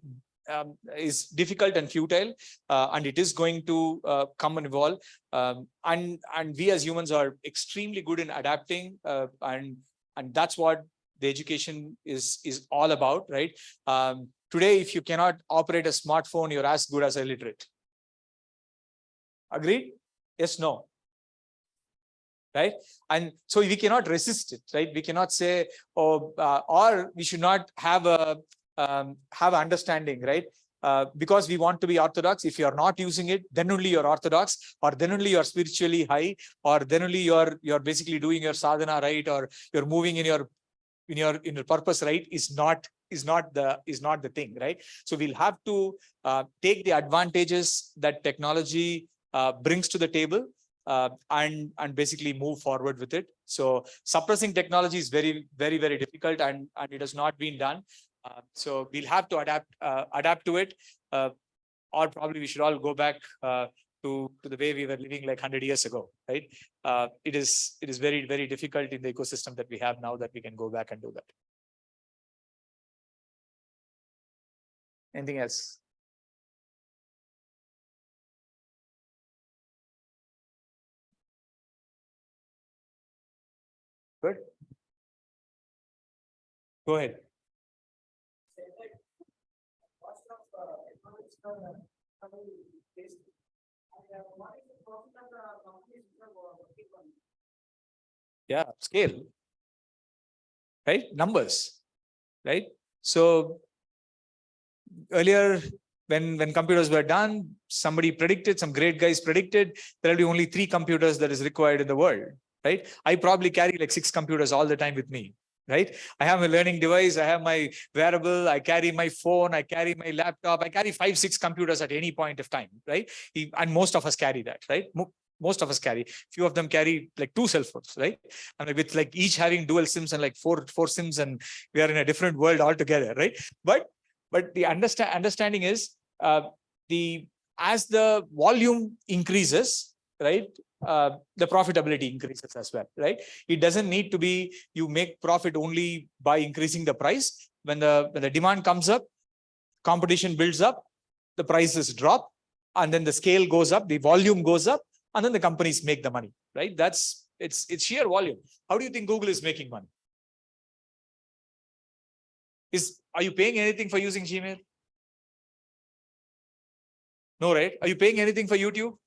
is difficult and futile, and it is going to come and evolve. And we as humans are extremely good in adapting, and that's what the education is all about, right? Today, if you cannot operate a smartphone, you're as good as illiterate. Agreed? Yes, no. Right? And so we cannot resist it, right? We cannot say, oh, or we should not have understanding, right? Because we want to be orthodox. If you are not using it, then only you're orthodox, or then only you're spiritually high, or then only you're basically doing your sadhana right, or you're moving in your purpose right, is not the thing, right? So we'll have to take the advantages that technology brings to the table, and basically move forward with it. So suppressing technology is very, very, very difficult, and it has not been done. So we'll have to adapt to it, or probably we should all go back to the way we were living like 100 years ago, right? It is very, very difficult in the ecosystem that we have now that we can go back and do that. Anything else? Good. Go ahead. Yeah, scale, right? Numbers, right? So earlier, when computers were done, somebody predicted, some great guys predicted there will be only 3 computers that is required in the world, right? I probably carry like 6 computers all the time with me, right? I have a learning device, I have my wearable, I carry my phone, I carry my laptop, I carry 5, 6 computers at any point of time, right? And most of us carry that, right? Most of us carry. Few of them carry like 2 cell phones, right? And with like each having dual SIMs and like four SIMs, and we are in a different world altogether, right? But the understanding is as the volume increases, right, the profitability increases as well, right? It doesn't need to be you make profit only by increasing the price. When the demand comes up, competition builds up, the prices drop, and then the scale goes up, the volume goes up, and then the companies make the money, right? It's sheer volume. How do you think Google is making money? Are you paying anything for using Gmail? No, right? Are you paying anything for YouTube?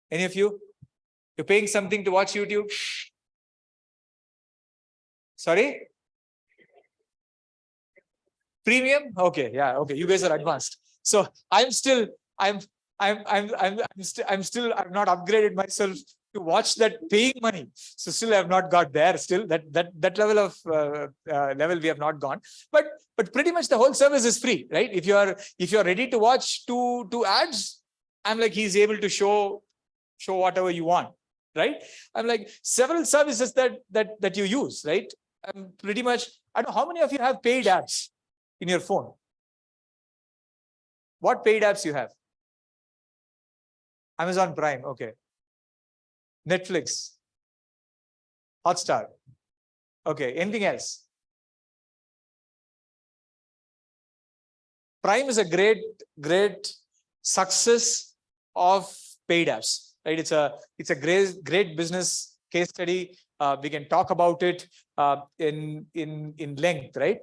Any of you? You're paying something to watch YouTube? Sorry? Premium? Okay, yeah, okay. You guys are advanced. So I'm not upgraded myself to watch that paying money. So still I have not got there. Still that level of level we have not gone. But pretty much the whole service is free, right? If you're ready to watch two ads, I'm like, he's able to show whatever you want, right? I'm like several services that you use, right? pretty much, I don't know how many of you have paid apps in your phone. What paid apps you have? Amazon Prime, okay. Netflix, Hotstar. Okay, anything else? Prime is a great success of paid apps, right? It's a great business case study. We can talk about it in length, right?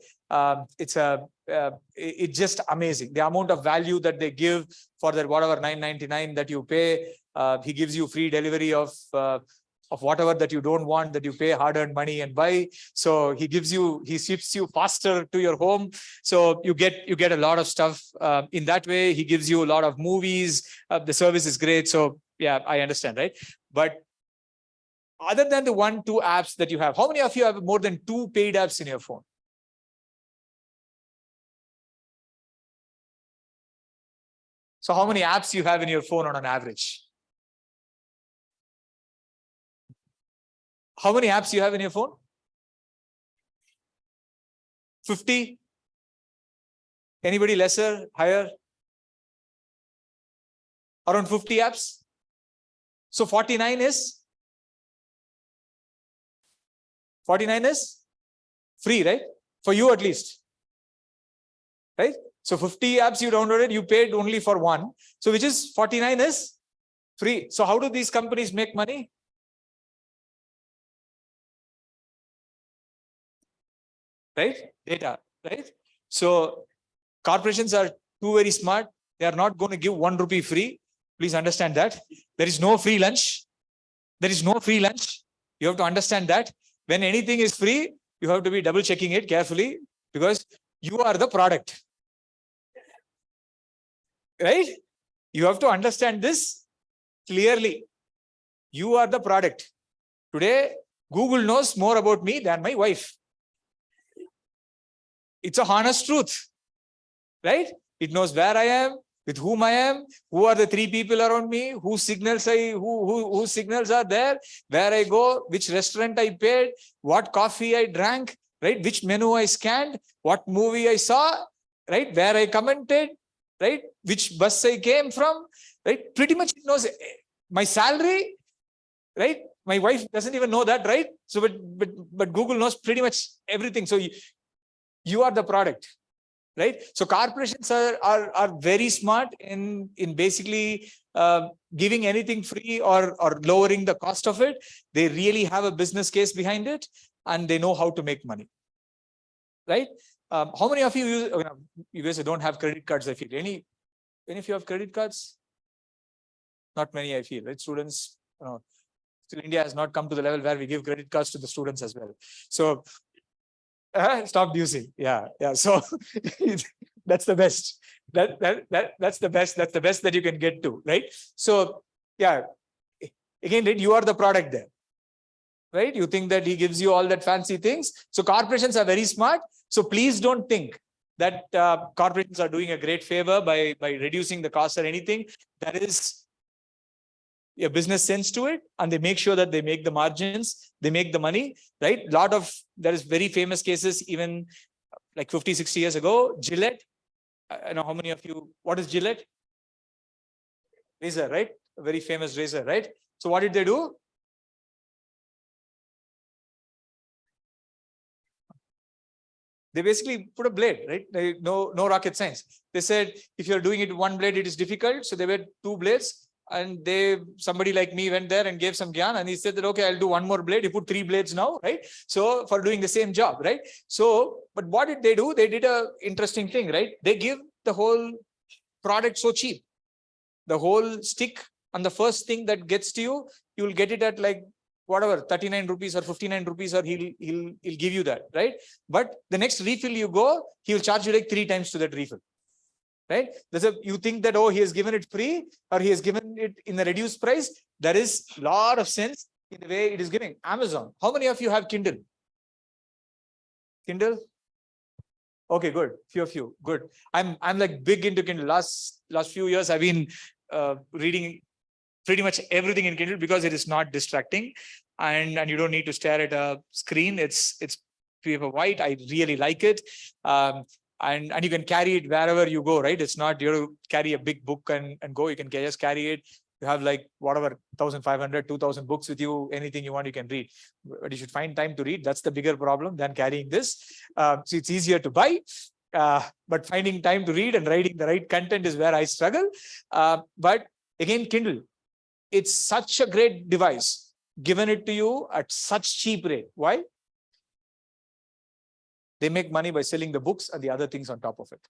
It's just amazing. The amount of value that they give for that whatever $9.99 that you pay. He gives you free delivery of whatever that you don't want, that you pay hard-earned money and buy. So he ships you faster to your home. So you get a lot of stuff in that way. He gives you a lot of movies. The service is great. So yeah, I understand, right? But other than the 1-2 apps that you have, how many of you have more than 2 paid apps in your phone? So how many apps you have in your phone on an average? How many apps you have in your phone? 50? Anybody lesser, higher? Around 50 apps? So 49 is? 49 is free, right? For you at least. Right? So 50 apps you downloaded, you paid only for 1. So which is 49 is free. So how do these companies make money? Right? Data, right? So corporations are too very smart. They are not going to give 1 rupee free. Please understand that. There is no free lunch. There is no free lunch. You have to understand that. When anything is free, you have to be double checking it carefully because you are the product. Right? You have to understand this clearly. You are the product. Today, Google knows more about me than my wife. It's a honest truth. Right? It knows where I am, with whom I am, who are the 3 people around me, whose signals are there, where I go, which restaurant I paid, what coffee I drank, right? Which menu I scanned, what movie I saw, right? Where I commented, right? Which bus I came from, right? Pretty much it knows my salary, right? My wife doesn't even know that, right? So, but Google knows pretty much everything. So you are the product. Right? So corporations are very smart in basically giving anything free or lowering the cost of it. They really have a business case behind it and they know how to make money. Right? How many of you use, you guys don't have credit cards, I feel. Any of you have credit cards? Not many, I feel, right? Students, still India has not come to the level where we give credit cards to the students as well. So stopped using. Yeah. So that's the best. That's the best. That's the best that you can get to, right? So yeah, again, you are the product there, right? You think that he gives you all that fancy things. So corporations are very smart. So please don't think that corporations are doing a great favor by reducing the cost or anything. That is a business sense to it, and they make sure that they make the margins, they make the money, right? There is very famous cases, even like 50, 60 years ago. Gillette, I know how many of you, what is Gillette? Razor, right? A very famous razor, right? So what did they do? They basically put a blade, right? No rocket science. They said, if you're doing it with 1 blade, it is difficult. So they were 2 blades. And somebody like me went there and gave some gyan, and he said that, okay, I'll do 1 more blade. He put 3 blades now, right? So for doing the same job, right? So, but what did they do? They did a interesting thing, right? They give the whole product so cheap. The whole stick, and the first thing that gets to you, you will get it at like whatever, 39 rupees or 59 rupees, or he'll give you that, right? But the next refill you go, he will charge you like 3 times to that refill. Right? You think that, oh, he has given it free or he has given it in a reduced price. There is a lot of sense in the way it is giving. Amazon. How many of you have Kindle? Kindle? Okay, good. Few of you. Good. I'm like big into Kindle. Last few years, I've been reading pretty much everything in Kindle because it is not distracting and you don't need to stare at a screen. It's paper white. I really like it. And you can carry it wherever you go, right? It's not you have to carry a big book and go. You can just carry it. You have like whatever 1,500, 2,000 books with you. Anything you want, you can read. But you should find time to read. That's the bigger problem than carrying this. So it's easier to buy. But finding time to read and writing the right content is where I struggle. But again, Kindle, it's such a great device, given it to you at such cheap rate. Why? They make money by selling the books and the other things on top of it,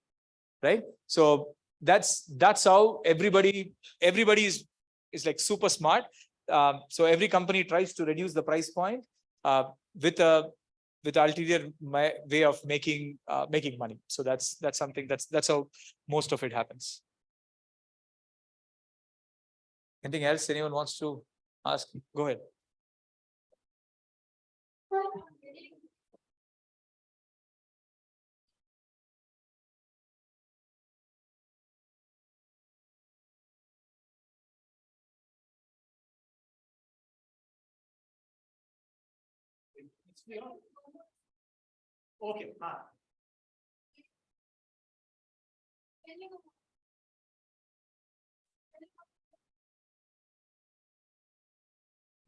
right? So that's how everybody is like super smart. So every company tries to reduce the price point with ulterior way of making money. So that's something that's how most of it happens. Anything else anyone wants to ask? Go ahead. Okay.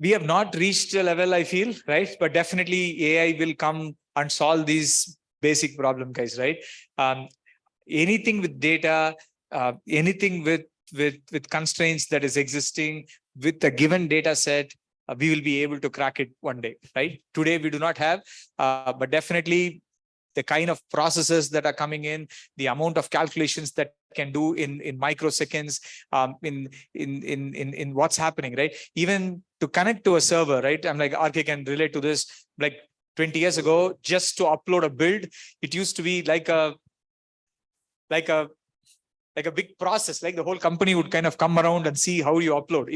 We have not reached a level, I feel, right? But definitely AI will come and solve these basic problem, guys, right? Anything with data, anything with constraints that is existing with a given data set, we will be able to crack it one day, right? Today we do not have, but definitely the kind of processes that are coming in, the amount of calculations that can do in microseconds, in what's happening, right? Even to connect to a server, right? I'm like, RK can relate to this. Like 20 years ago, just to upload a build, it used to be like a big process. Like the whole company would kind of come around and see how you upload.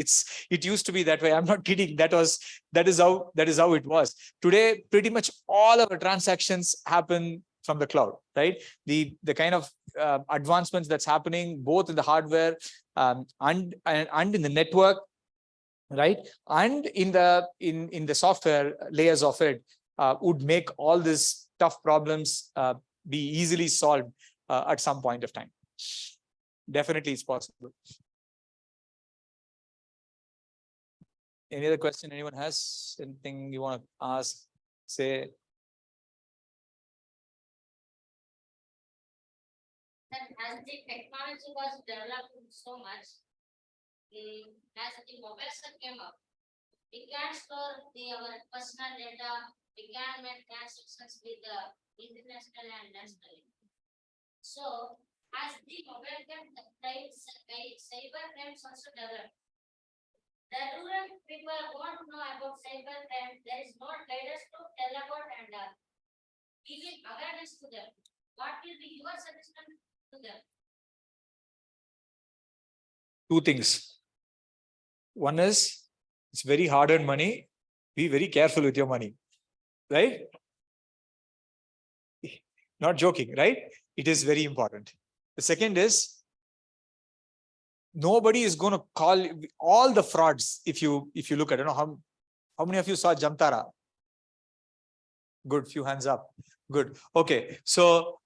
It used to be that way. I'm not kidding. That is how it was. Today, pretty much all our transactions happen from the cloud, right? The kind of advancements that's happening both in the hardware and in the network, right? And in the software layers of it would make all these tough problems be easily solved at some point of time. Definitely it's possible. Any other question anyone has? Anything you want to ask, say? That as the technology was developing so much, as the mobile phone came up, we can store our personal data, we can make transactions with the international and national. So as the mobile phone cyber crimes also develop. The rural people won't know about cyber crime. There is no guidance to tell about and giving awareness to them. What will be your suggestion to them? Two things. One is, it's very hard-earned money. Be very careful with your money, right? Not joking, right? It is very important. The second is, nobody is going to call all the frauds. If you look at, I don't know how many of you saw Jamtara? Good, few hands up. Good. Okay. So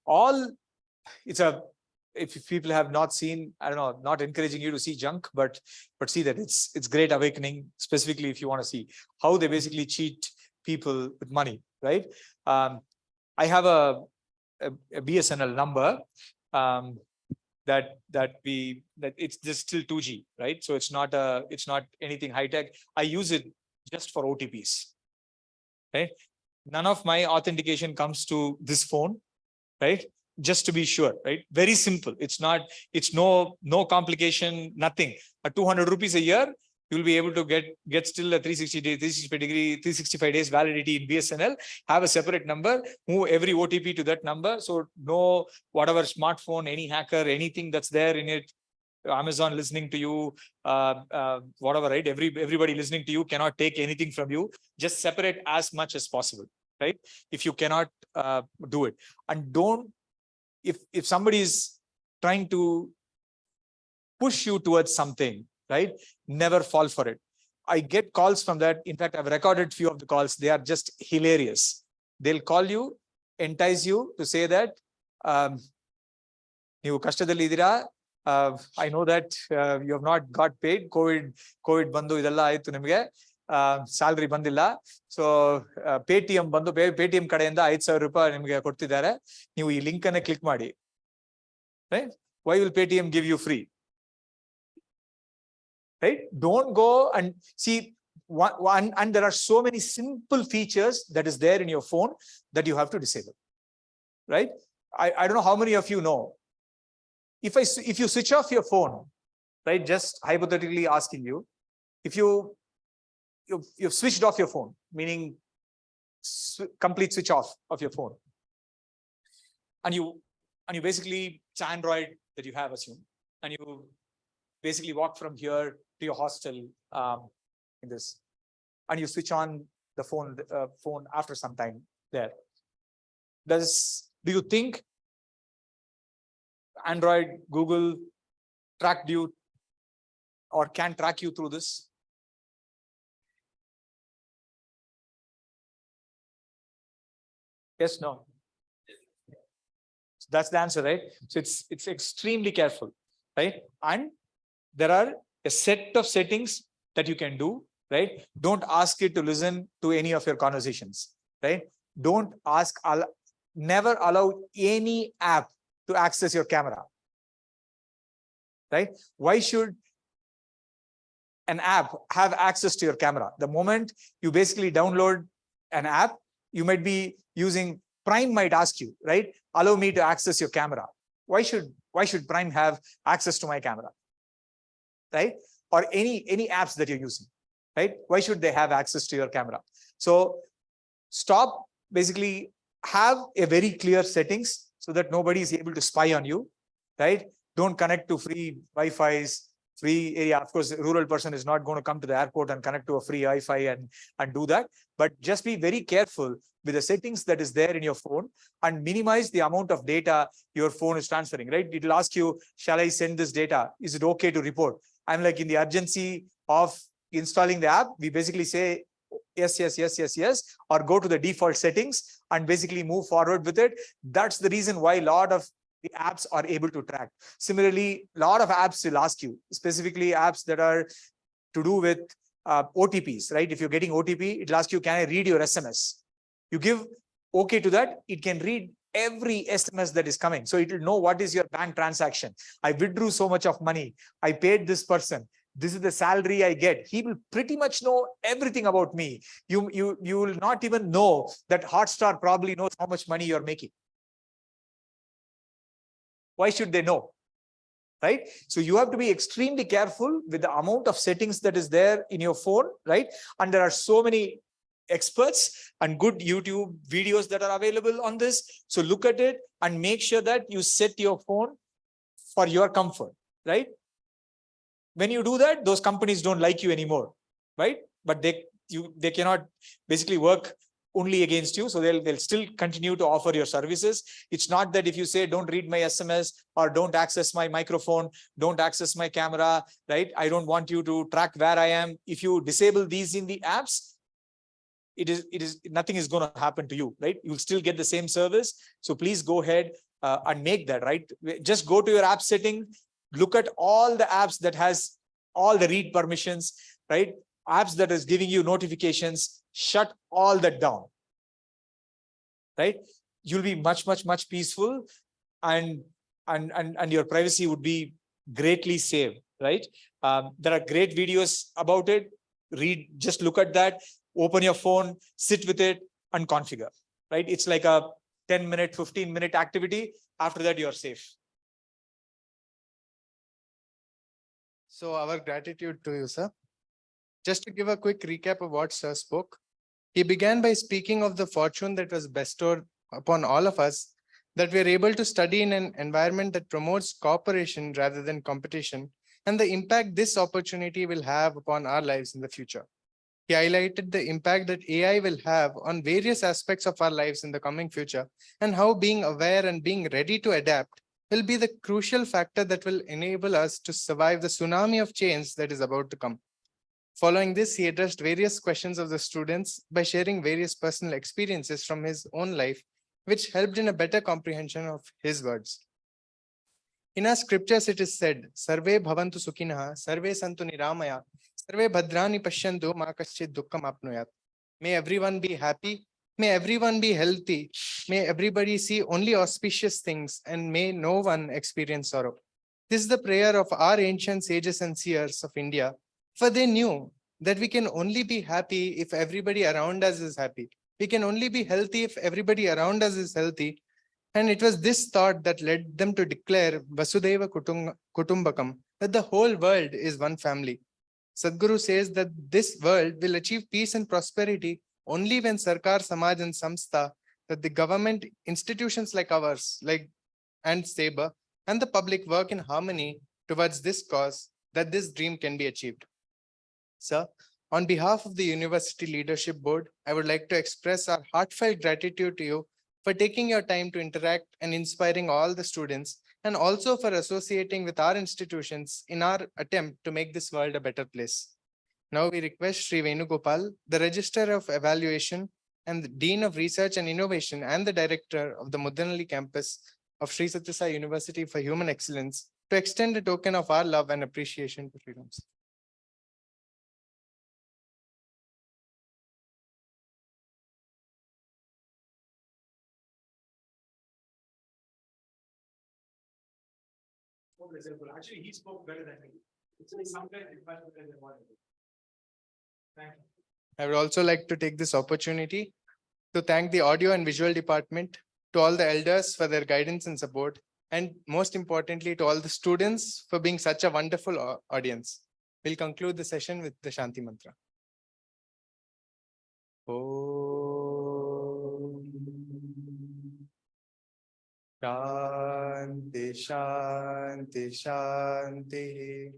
if people have not seen, I don't know, not encouraging you to see junk, but see that it's great awakening, specifically if you want to see how they basically cheat people with money, right? I have a BSNL number that it's just still 2G, right? So it's not anything high tech. I use it just for OTPs, right? None of my authentication comes to this phone, right? Just to be sure, right? Very simple. It's no complication, nothing. At 200 rupees a year, you'll be able to get still a 365 days validity in BSNL, have a separate number, move every OTP to that number. So no, whatever smartphone, any hacker, anything that's there in it, Amazon listening to you, whatever, right? Everybody listening to you cannot take anything from you. Just separate as much as possible, right? If you cannot do it. And if somebody is trying to push you towards something, right? Never fall for it. I get calls from that. In fact, I've recorded few of the calls. They are just hilarious. they'll call you, entice you to say that ನೀವು ಕಷ್ಟದಲ್ಲಿ ಇದ್ದೀರಾ, I know that you have not got paid, covid ಬಂದು ಇದೆಲ್ಲ ಆಯ್ತು ನಿಮಗೆ, salary ಬಂದಿಲ್ಲ, so Paytm ಬಂದು Paytm ಕಡೆಯಿಂದ 5,000 ರೂಪಾಯಿ ನಿಮಗೆ ಕೊಡ್ತಿದ್ದಾರೆ, ನೀವು ಈ ಲಿಂಕ್ ಅನ್ನ ಕ್ಲಿಕ್ ಮಾಡಿ. Right? Why will Paytm give you free? Right? Don't go and see one, and there are so many simple features that is there in your phone that you have to disable. Right? I don't know how many of you know. If you switch off your phone, right? Just hypothetically asking you, if you've switched off your phone, meaning complete switch off of your phone, and you basically, it's Android that you have assumed, and you basically walk from here to your hostel in this, and you switch on the phone after some time there. Do you think Android, Google tracked you or can track you through this? Yes, no. That's the answer, right? So it's extremely careful, right? And there are a set of settings that you can do, right? Don't ask it to listen to any of your conversations, right? Don't ask, never allow any app to access your camera, right? Why should an app have access to your camera? The moment you basically download an app, you might be using Prime, might ask you, right? Allow me to access your camera. Why should Prime have access to my camera? Right? Or any apps that you're using, right? Why should they have access to your camera? So stop, basically have a very clear settings so that nobody is able to spy on you, right? Don't connect to free Wi-Fi's, free area. Of course, a rural person is not going to come to the airport and connect to a free Wi-Fi and do that. But just be very careful with the settings that is there in your phone and minimize the amount of data your phone is transferring, right? It will ask you, shall I send this data? Is it okay to report? I'm like, in the urgency of installing the app, we basically say, yes, or go to the default settings and basically move forward with it. That's the reason why a lot of the apps are able to track. Similarly, a lot of apps will ask you, specifically apps that are to do with OTPs, right? If you're getting OTP, it'll ask you, can I read your SMS? You give okay to that, it can read every SMS that is coming. So it will know what is your bank transaction. I withdrew so much of money. I paid this person. This is the salary I get. He will pretty much know everything about me. You will not even know that Hotstar probably knows how much money you're making. Why should they know? Right? So you have to be extremely careful with the amount of settings that is there in your phone, right? And there are so many experts and good YouTube videos that are available on this. So look at it and make sure that you set your phone for your comfort, right? When you do that, those companies don't like you anymore, right? But they cannot basically work only against you. So they'll still continue to offer your services. It's not that if you say, don't read my SMS or don't access my microphone, don't access my camera, right? I don't want you to track where I am. If you disable these in the apps, it is nothing is going to happen to you, right? You'll still get the same service. So please go ahead and make that, right? Just go to your app setting, look at all the apps that has all the read permissions, right? Apps that is giving you notifications, shut all that down, right? You'll be much peaceful, and your privacy would be greatly saved, right? There are great videos about it. Just look at that, open your phone, sit with it and configure, right? It's like a 10-minute, 15-minute activity. After that, you're safe. So our gratitude to you, sir. Just to give a quick recap of what sir spoke, he began by speaking of the fortune that was bestowed upon all of us, that we are able to study in an environment that promotes cooperation rather than competition, and the impact this opportunity will have upon our lives in the future. He highlighted the impact that AI will have on various aspects of our lives in the coming future, and how being aware and being ready to adapt will be the crucial factor that will enable us to survive the tsunami of change that is about to come. Following this, he addressed various questions of the students by sharing various personal experiences from his own life, which helped in a better comprehension of his words. In our scriptures, it is said, Sarve bhavantu sukhinaha, sarve santu niramaya, sarve bhadrani pashyantu ma kaschid dukkham apnuyat. May everyone be happy, may everyone be healthy, may everybody see only auspicious things, and may no one experience sorrow. This is the prayer of our ancient sages and seers of India, for they knew that we can only be happy if everybody around us is happy. We can only be healthy if everybody around us is healthy. And it was this thought that led them to declare Vasudhaiva Kutumbakam, that the whole world is one family. Sadhguru says that this world will achieve peace and prosperity only when Sarkar, Samaj and Samstha, that the government institutions like ours, and SEBA, and the public work in harmony towards this cause, that this dream can be achieved. Sir, on behalf of the University Leadership Board, I would like to express our heartfelt gratitude to you for taking your time to interact and inspiring all the students, and also for associating with our institutions in our attempt to make this world a better place. Now we request Sri Venugopal, the Register of Evaluation and the Dean of Research and Innovation and the Director of the Mudanali campus of Sri Sathya Sai University for Human Excellence, to extend a token of our love and appreciation to Sriram. Actually, he spoke better than me. It's sometimes much better than what I did. Thank you. I would also like to take this opportunity to thank the audio and visual department, to all the elders for their guidance and support, and most importantly, to all the students for being such a wonderful audience. We'll conclude the session with the Shanti Mantra. Om Shanti Shanti Shanti.